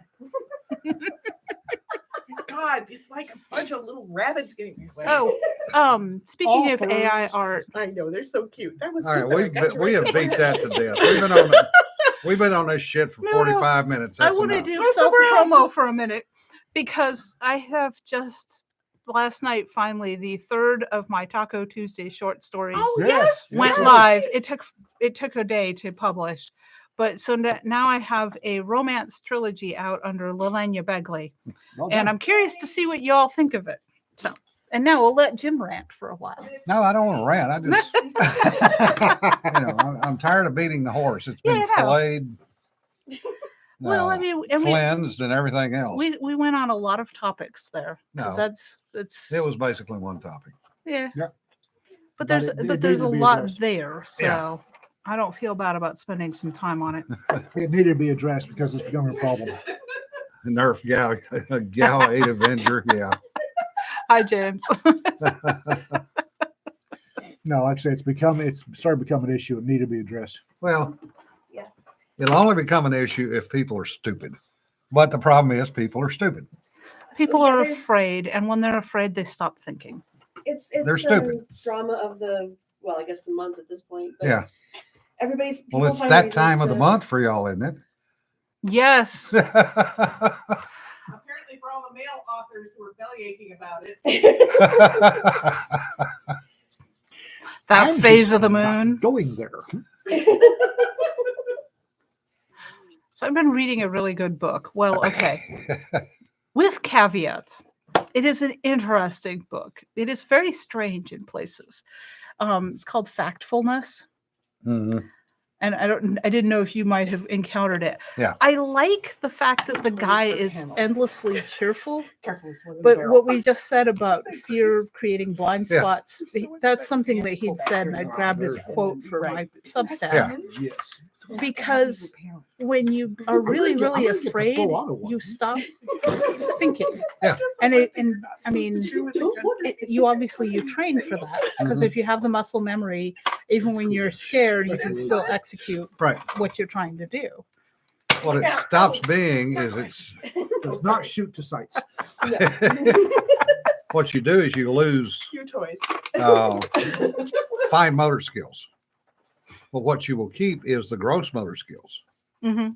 God, it's like a bunch of little rabbits getting away. Oh, speaking of AI Offers. art, I know they're so cute. That was All cute. right, that I got you we right have there. beat that to death. We've been on this shit for No, 45 minutes. I That's want to enough. do I'm so self proud. promo for a minute because I have just last night finally the third of my Taco Tuesday short stories Oh, Yes, went yes. live. It took a day to publish, but so now I have a romance trilogy out under Lelania Begley, Well and done. I'm curious to see what you all think of it. So, and now we'll let Jim rant for a while. No, I don't want to rant. I just, I'm tired of beating the horse. It's been Yeah, I know. flayed, Well, I mean, and flensed, and everything else. we went on a lot of topics there because No. it's It was basically one topic. yeah. Yeah. But But there's it but there's needed a to be lot addressed. there, so Yeah. I don't feel bad about spending some time on it. It needed to be addressed because it's becoming a problem. The Nerf Gal 8 Avenger. Yeah. Hi, James. No, like I say, it's started becoming an issue. It needed to be addressed. Well, Yeah. it'll only become an issue if people are stupid. But the problem is people are stupid. People Yeah, are there's- afraid, and when they're afraid, they stop thinking. It's They're the stupid. drama of the I guess the month at this point. But Yeah. everybody. Well, people it's find that reasons time of the to- month for y'all, isn't Yes, it? Apparently, for all the male authors who are bellyaching about it. that I'm phase just of the not moon. going there. So I've been reading a really good book. Well, okay, with caveats. It is an interesting book. It is very strange in places. It's called Factfulness. Mhm. And I didn't know if you might have encountered it. Yeah. I like the fact that the It's guy for is panels. endlessly cheerful. Careful, it's one in the But barrel. what we just said about fear creating blind Yes. spots, that's something that he'd said, and I grabbed his quote for my Substack. Yeah. Yes. Because when you are really, really afraid, you stop thinking. Yeah. And I mean, you obviously you train for that because if you have the muscle memory, even when you're scared, you can still execute Right. what you're trying to do. What it stops being is Does not shoot to sights. what you do is you lose Your toys. fine motor skills. But what you will keep is the gross motor skills. Mm-hmm.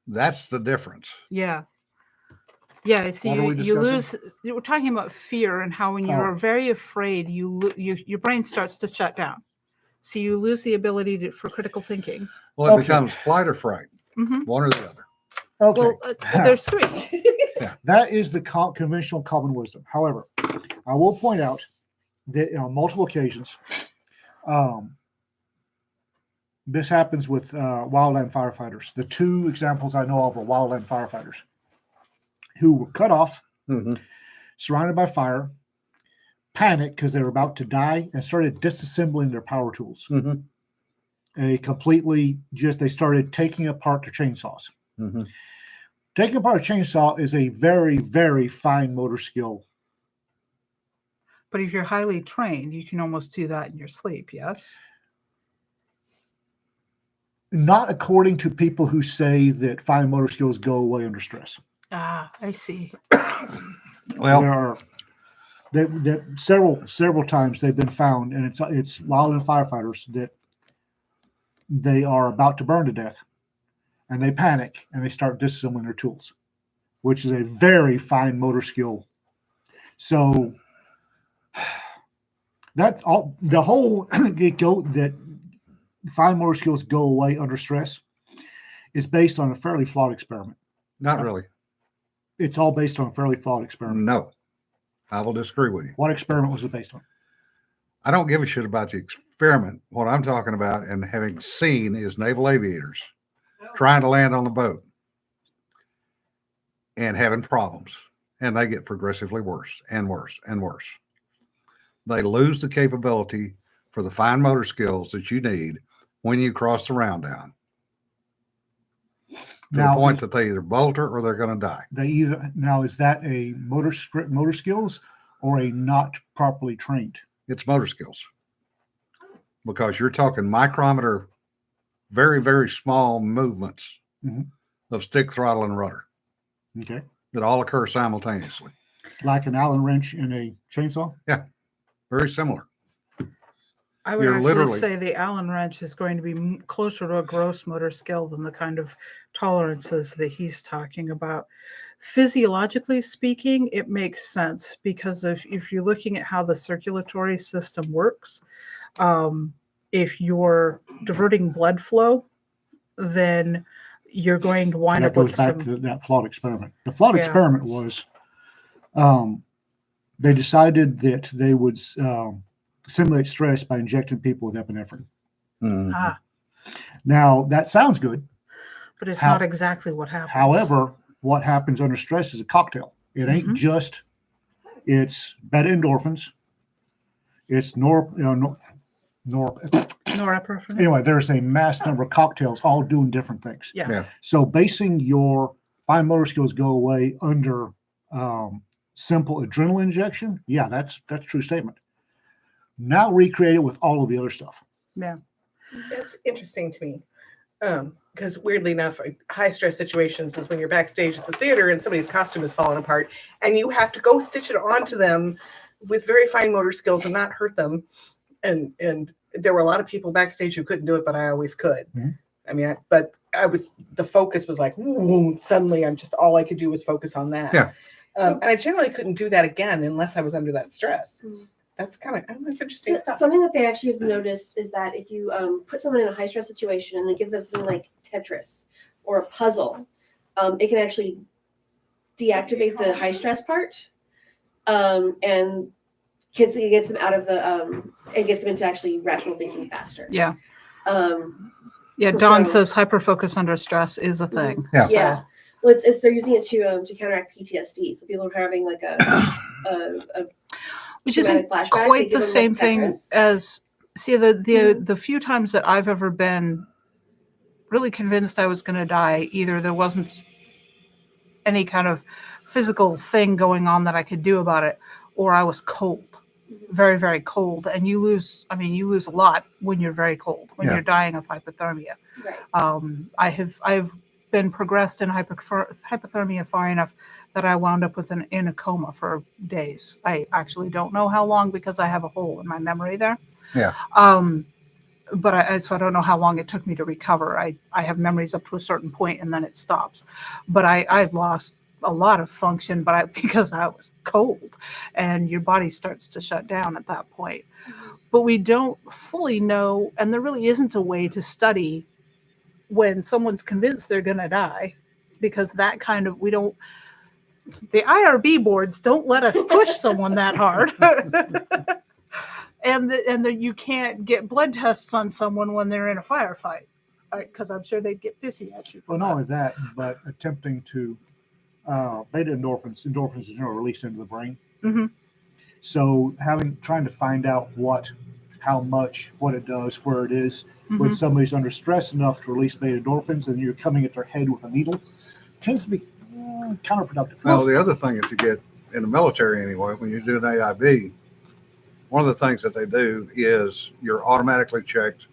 That's the difference. Yeah. Yeah. See, What are we you lose. discussing? You were talking about fear and how when you're Oh. very afraid, your brain starts to shut down. So you lose the ability for critical thinking. Well, it Okay. becomes flight or fright, Mm-hmm. one or the other. Okay. Well, there's three. That is the conventional common wisdom. However, I will point out that on multiple occasions, this happens with wildland firefighters. The two examples I know of are wildland firefighters who were cut off, Mhm. surrounded by fire, panicked because they were about to die, and started disassembling their power tools. Mhm. They started taking apart their chainsaws. Mhm. Taking apart a chainsaw is a very, very fine motor skill. But if you're highly trained, you can almost do that in your sleep. Yes. Not according to people who say that fine motor skills go away under stress. Ah, I see. Well, There are several times they've been found, and it's wildland firefighters that they are about to burn to death, and they panic and they start disassembling their tools, which is a very fine motor skill. So that's all. The whole that fine motor skills go away under stress is based on a fairly flawed experiment. not really. It's all based on a fairly flawed experiment. No, I will disagree with you. What experiment was it based on? I don't give a shit about the experiment. What I'm talking about and having seen is naval aviators trying to land on the boat and having problems. And they get progressively worse and worse and worse. They lose the capability for the fine motor skills that you need when you cross the round down. To the point that they either bolter or they're going to die. Is that a motor skills or a not properly trained? It's motor skills. because you're talking micrometer, very, very small movements Mhm. of stick, throttle, and rudder Okay. that all occur simultaneously. Like an Allen wrench in a chainsaw. Very similar. I would You're actually literally- say the Allen wrench is going to be closer to a gross motor skill than the kind of tolerances that he's talking about. Physiologically speaking, it makes sense because if you're looking at how the circulatory system works, if you're diverting blood flow, then you're going to wind That up with goes back some. to that flawed experiment. The flawed Yeah. experiment was they decided that they would simulate stress by injecting people with epinephrine. Mhm. Ah, Now, that sounds good. but it's How- not exactly what happens. However, what happens under stress is a cocktail. It ain't Mhm. just, it's beta endorphins, it's Norepinephrine. anyway, there's a mass number of cocktails all doing different things. Yeah. Yeah. So basing your fine motor skills go away under simple adrenaline injection, yeah, that's a true statement. Now recreate it with all of the other stuff. Yeah. It's interesting to me. Because weirdly enough, high stress situations is when you're backstage at the theater and somebody's costume is falling apart and you have to go stitch it onto them with very fine motor skills and not hurt them. And there were a lot of people backstage who couldn't do it, but I always could. Mhm. I mean, the focus was like, suddenly all I could do was focus on that. Yeah. And I generally couldn't do that again unless I was under that stress. Mhm. That's kind of, it's interesting So, stuff. something that they actually have noticed is that if you put someone in a high stress situation and they give them something like Tetris or a puzzle, it can actually deactivate the high stress part, and it gets them out of the it gets them into actually rational thinking faster. Yeah. Yeah, Don So- says hyperfocus under stress is a thing. Yeah. yeah. Well, it's they're using it to counteract PTSD. So people are having like a Which isn't traumatic flashback. They quite give the them, same like, thing Tetris. as the few times that I've ever been really convinced I was going to die, either there wasn't any kind of physical thing going on that I could do about it, or I was cold, very, very cold. And you lose a lot when you're very cold, when Yeah. you're dying of hypothermia. Right. I've been progressed in hypothermia far enough that I wound up in a coma for days. I actually don't know how long because I have a hole in my memory there. Yeah. But so I don't know how long it took me to recover. I have memories up to a certain point and then it stops. But I lost a lot of function, because I was cold, and your body starts to shut down at that point. But we don't fully know, and there really isn't a way to study when someone's convinced they're going to die, because that kind of, the IRB boards don't let us push someone that hard. and you can't get blood tests on someone when they're in a firefight, because I'm sure they'd get pissy at you for Well, not that. only that, but attempting to beta endorphins are released into the brain. Mhm. So trying to find out how much, what it does, where it is, when Mhm. somebody's under stress enough to release beta endorphins and you're coming at their head with a needle, tends to be counterproductive. Well, the other thing that you get in the military anyway, when you do an AIB, one of the things that they do is you're automatically checked.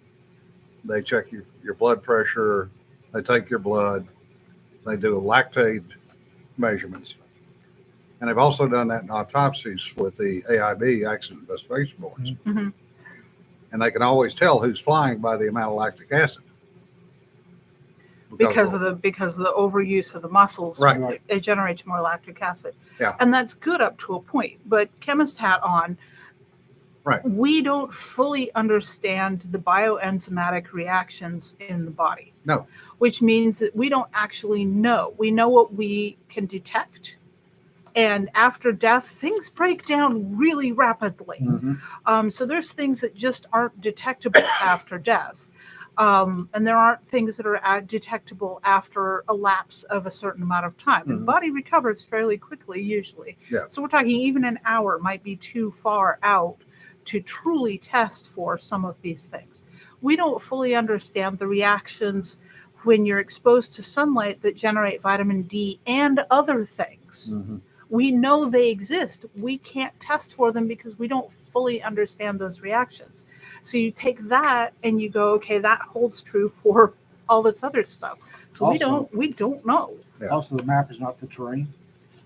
They check your blood pressure, they take your blood, they do lactate measurements. And they've also done that in autopsies with the AIB, accident investigation boards. Mhm. And they can always tell who's flying by the amount of lactic acid. Because of the overuse of the muscles, Right. it generates more lactic acid. Yeah. And that's good up to a point. But chemist hat on, Right. we don't fully understand the bioenzymatic reactions in the body. No. Which means that we don't actually know. We know what we can detect. And after death, things break down really rapidly. Mhm. So there's things that just aren't detectable after death. And there aren't things that are detectable after a lapse of a certain amount of time. And Mhm. body recovers fairly quickly, usually. Yeah. So we're talking even an hour might be too far out to truly test for some of these things. We don't fully understand the reactions when you're exposed to sunlight that generate vitamin D and other things. Mhm. We know they exist. We can't test for them because we don't fully understand those reactions. So you take that and you go, okay, that holds true for all this other stuff. So Also- we don't know. Yeah. Also, the map is not the terrain,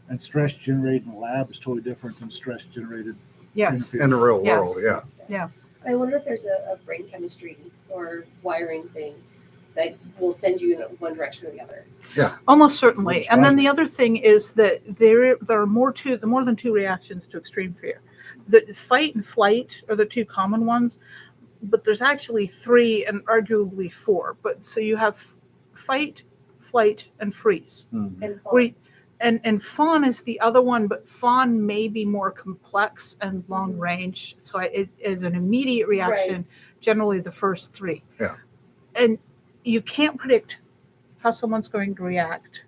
and stress generated in the lab is totally different than stress generated Yes. in In the real Yes. world, yeah. I wonder if there's a brain chemistry or wiring thing that will send you in one direction or the other. Almost certainly. Wouldn't And then surprise the me. other thing is that there are more than two reactions to extreme fear. The fight and flight are the two common ones, but there's actually three and arguably four. But so you have fight, flight, and freeze. Mhm. And We and fawn is the other one, but fawn may be more complex and long range. So it is an immediate reaction. Generally, the first three. Yeah. And you can't predict how someone's going to react.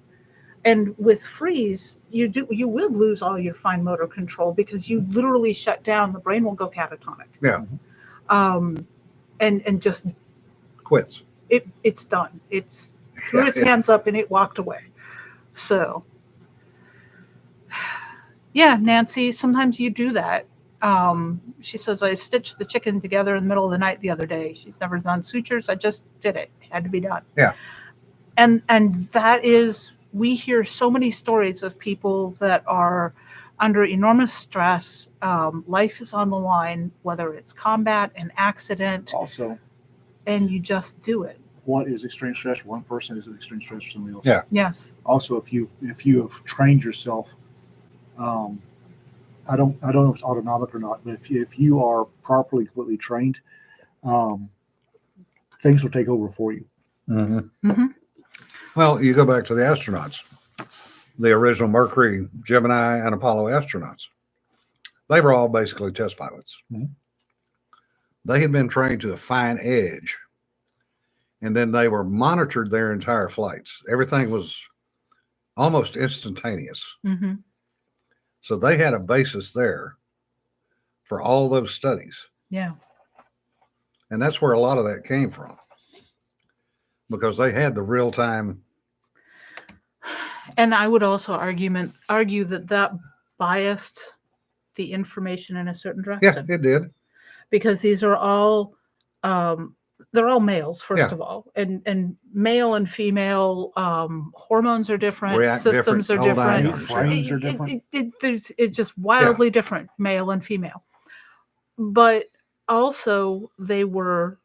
And with freeze, you will lose all your fine motor control because you literally shut down. The brain will go catatonic. Yeah. And just Quits. it's done. It's threw its Yeah. hands up and it walked away. So yeah, Nancy, sometimes you do that. She says, I stitched the chicken together in the middle of the night the other day. She's never done sutures. I just did it. It had to be done. Yeah. And that is, we hear so many stories of people that are under enormous stress. Life is on the line, whether it's combat, an accident, Also, and you just do it. what is extreme stress for one person is an extreme stress for somebody else. Yeah. Yes. Also, if you have trained yourself, I don't know if it's autonomic or not, but if you are properly completely trained, things will take over for you. Mm-hmm. Mhm. Well, you go back to the astronauts, the original Mercury, Gemini, and Apollo astronauts. They were all basically test pilots. Mhm. They had been trained to a fine edge, and then they were monitored their entire flights. Everything was almost instantaneous. Mm-hmm. So they had a basis there for all those studies. Yeah. And that's where a lot of that came from, because they had the real time. And I would also argue that biased the information in a certain Yeah, direction. it did. Because these are all they're all males, first Yeah. of all, and male and female hormones are different, React systems different, are all nine different. yards, yeah. Brains are different. It's just wildly different, male and female. But also, they were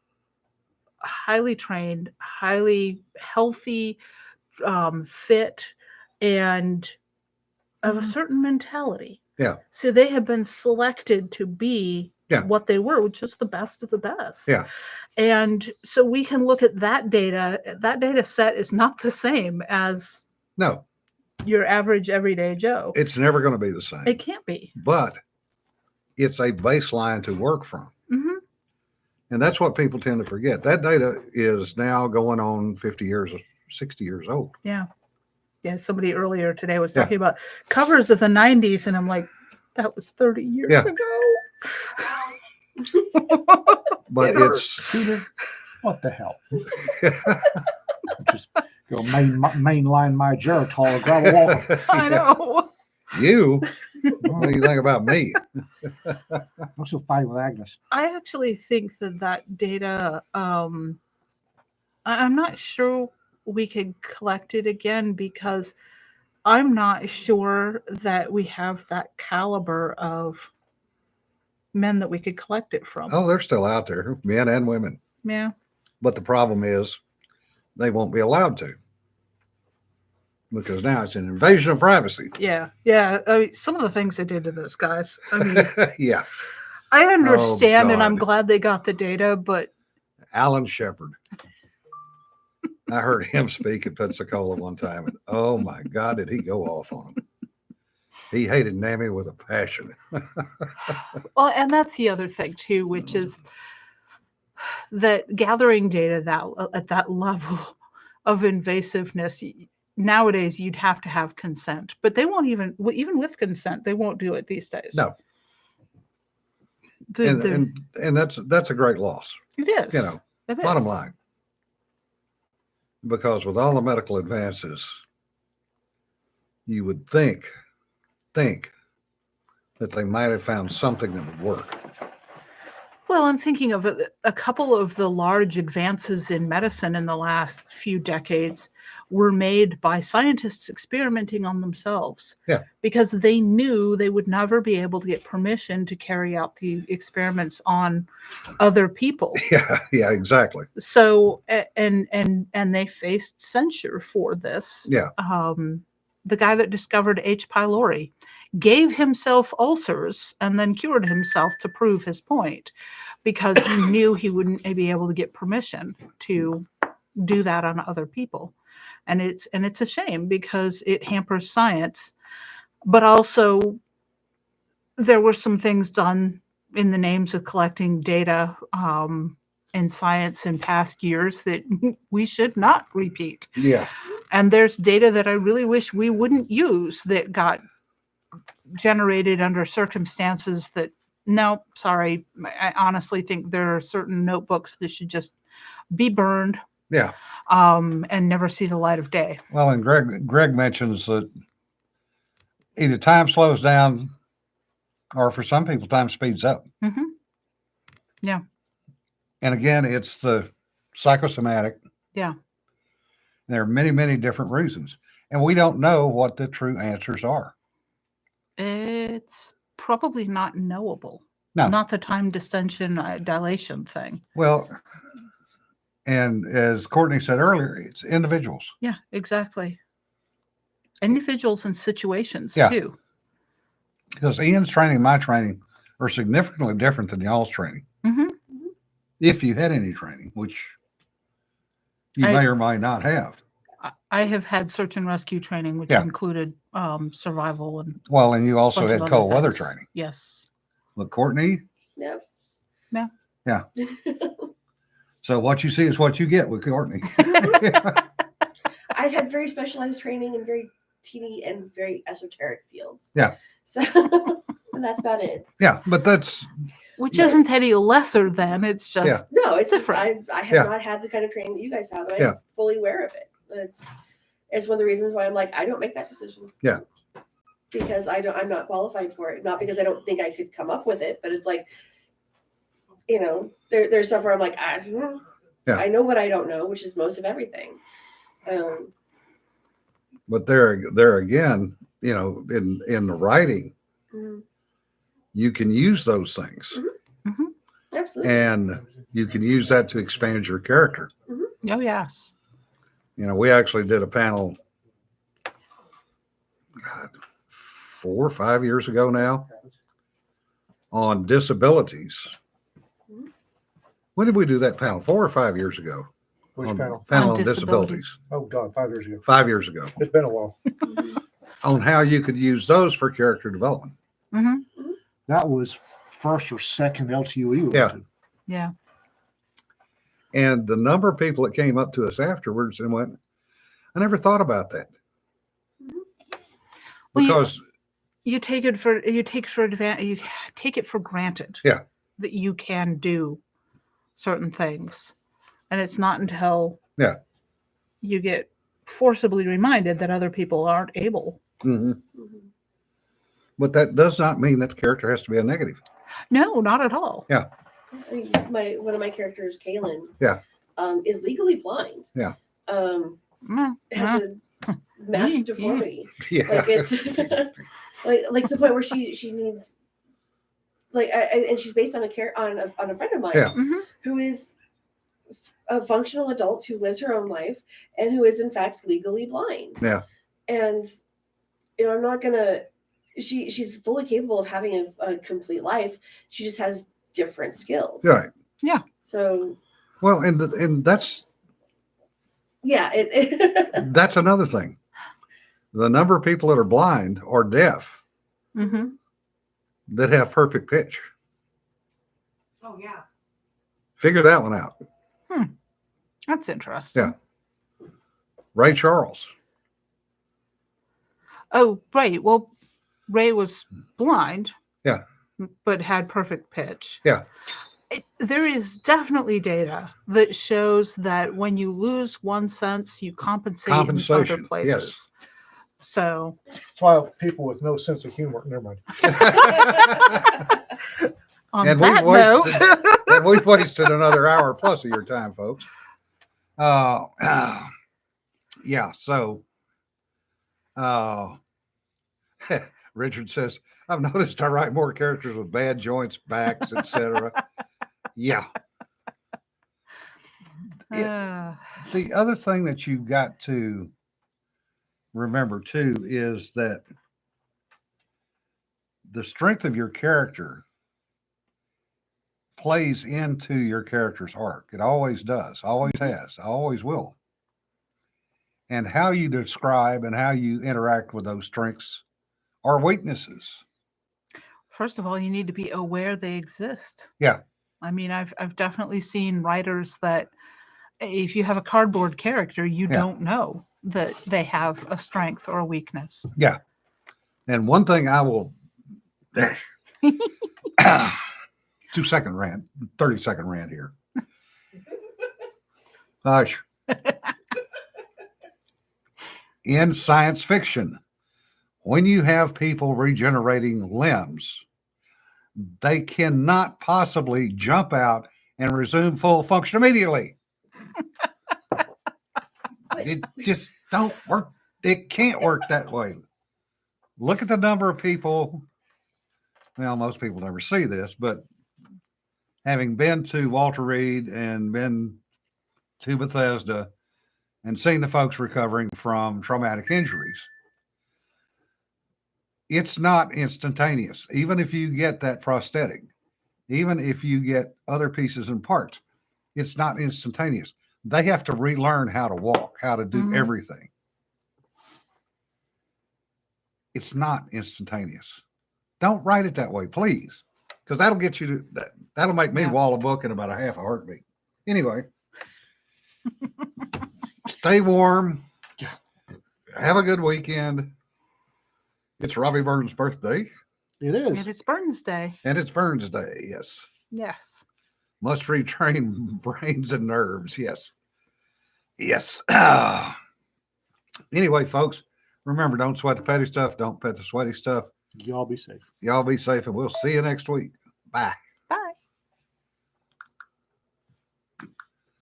highly trained, highly healthy, fit, and of a certain mentality. Yeah. So they have been selected to be Yeah. what they were, which is the best of the best. Yeah. And so we can look at that data. That data set is not the same as No, your average everyday Joe. it's never going to be the same. It can't be. But it's a baseline to work from. Hmm. And that's what people tend to forget. That data is now going on 50 years, 60 years old. Yeah. Yeah. Somebody earlier today was Yeah. talking about covers of the 90s, and I'm like, that was 30 years Yeah. ago. But It it's Cedar, what the hell? Just go mainline my Geritol, grab a walker. I know. you. What do you think about me? I'm still fighting with Agnes. I actually think that data, I'm not sure we could collect it again because I'm not sure that we have that caliber of men that we could collect it from. Oh, they're still out there, men and women. Yeah. But the problem is they won't be allowed to, because now it's an invasion of privacy. Yeah. Yeah. I mean, some of the things they did to those guys. I mean, Yeah. I understand and I'm God. glad they got the data, but Alan Shepard. I heard him speak at Pensacola one time, and oh my God, did he go off on him? He hated NAMI with a passion. well, and that's the other thing too, which is that gathering data that at that level of invasiveness nowadays you'd have to have consent, but they won't even with consent they won't do it these days. No. And that's a great loss, it is. you know, It bottom is. line. Because with all the medical advances, you would think think that they might have found something that would work. Well, I'm thinking of a couple of the large advances in medicine in the last few decades were made by scientists experimenting on themselves. Yeah. Because they knew they would never be able to get permission to carry out the experiments on other people. Yeah, exactly. So and they faced censure for this. Yeah. The guy that discovered H. pylori gave himself ulcers and then cured himself to prove his point, because he knew he wouldn't be able to get permission to do that on other people. And it's a shame because it hampers science. But also there were some things done in the names of collecting data in science in past years that we should not repeat. Yeah. And there's data that I really wish we wouldn't use that got generated under circumstances that, no, sorry, I honestly think there are certain notebooks that should just be burned Yeah. and never see the light of day. Well, and Greg mentions that either time slows down or for some people, time speeds up. Mm-hmm. Yeah. And again, it's the psychosomatic. Yeah. There are many, many different reasons. And we don't know what the true answers are. It's probably not knowable. No. Not the time distension dilation thing. Well, and as Courtney said earlier, it's individuals. Yeah, exactly. Individuals and situations Yeah. too. Because Ian's training and my training are significantly different than y'all's training. Mm-hmm. If you had any training, which you may or may not have. I have had search and rescue training, which Yeah. included survival and Well, and you also bunch of had other cold weather things. training. Yes. But Courtney, Yep. Yeah. so what you see is what you get with Courtney. I had very specialized training in very teeny and very esoteric fields. Yeah. So and that's about it. Yeah, but that's Which Yeah. isn't any lesser than, it's just Yeah. No, it's just, Different. I have Yeah. not had the kind of training that you guys have, and I'm Yeah. fully aware of it. It's one of the reasons why I'm like, I don't make that decision. Yeah. Because I'm not qualified for it. Not because I don't think I could come up with it, but it's like, there's stuff where I'm like, I know what I don't know, which is most of everything. but there again, in the writing, Mhm. you can use those things. Mhm. Absolutely. And you can use that to expand your character. Oh, yes. We actually did a panel, God, 4 or 5 years ago now, on disabilities. Mhm. When did we do that panel? 4 or 5 years ago. Which on panel? Panel On on disabilities. disabilities. Oh God, 5 years ago. 5 years ago. It's been a while. Mhm. On how you could use those for character development. Hmm. That was first or second LTUE. we went Yeah. to. Yeah. And the number of people that came up to us afterwards and went, I never thought about that. Well, Because you take it for granted. Yeah. That you can do certain things. And it's not until Yeah. you get forcibly reminded that other people aren't able. Mhm. Mhm. But that does not mean that the character has to be a negative. No, not at all. Yeah. I mean, one of my characters, Kaylin, Yeah. is legally blind. Yeah. Has a massive Yeah. deformity. Yeah. Like it's like the point where she needs and she's based on a friend of mine Yeah. Mhm. who is a functional adult who lives her own life and who is in fact legally blind. Yeah. And I'm not gonna. She's fully capable of having a complete life. She just has different skills. Right. So Well, and that's yeah, that's another thing. The number of people that are blind or deaf Mm-hmm. that have perfect pitch. Oh yeah. Figure that one out. That's interesting. Yeah. Ray Charles. Oh, right. Well, Ray was blind. Yeah. But had perfect pitch. Yeah. There is definitely data that shows that when you lose one sense, you compensate in other Compensation, places. So That's why people with no sense of humor. Never mind. on And that note, and we've wasted another hour plus of your time, folks. Yeah. So, Richard says, I've noticed I write more characters with bad joints, backs, etc. Yeah. The other thing that you've got to remember too is that the strength of your character plays into your character's arc. It always does, always has, always will. And how you describe and how you interact with those strengths or weaknesses. first of all, you need to be aware they exist. Yeah. I mean, I've definitely seen writers that if you have a cardboard character, you Yeah. don't know that they have a strength or a weakness. Yeah. And one thing I will 2-second rant, 30-second rant here. Hush. In science fiction, when you have people regenerating limbs, they cannot possibly jump out and resume full function immediately. It just don't work. It can't work that way. Look at the number of people. Well, most people never see this, but having been to Walter Reed and been to Bethesda and seen the folks recovering from traumatic injuries, it's not instantaneous. Even if you get that prosthetic, even if you get other pieces and parts, it's not instantaneous. They have to relearn how to walk, how to do everything. It's not instantaneous. Don't write it that way, please, because that'll get you to that. That'll make me wall a book in about a half a heartbeat. Anyway, stay warm. Have a good weekend. It's Robbie Burns' birthday. It is. And it's Burns Day. And it's Burns Day, yes. Yes. Must retrain brains and nerves, yes. Yes. Anyway, folks, remember, don't sweat the petty stuff. Don't pet the sweaty stuff. Y'all be safe. Y'all be safe, and we'll see you next week. Bye.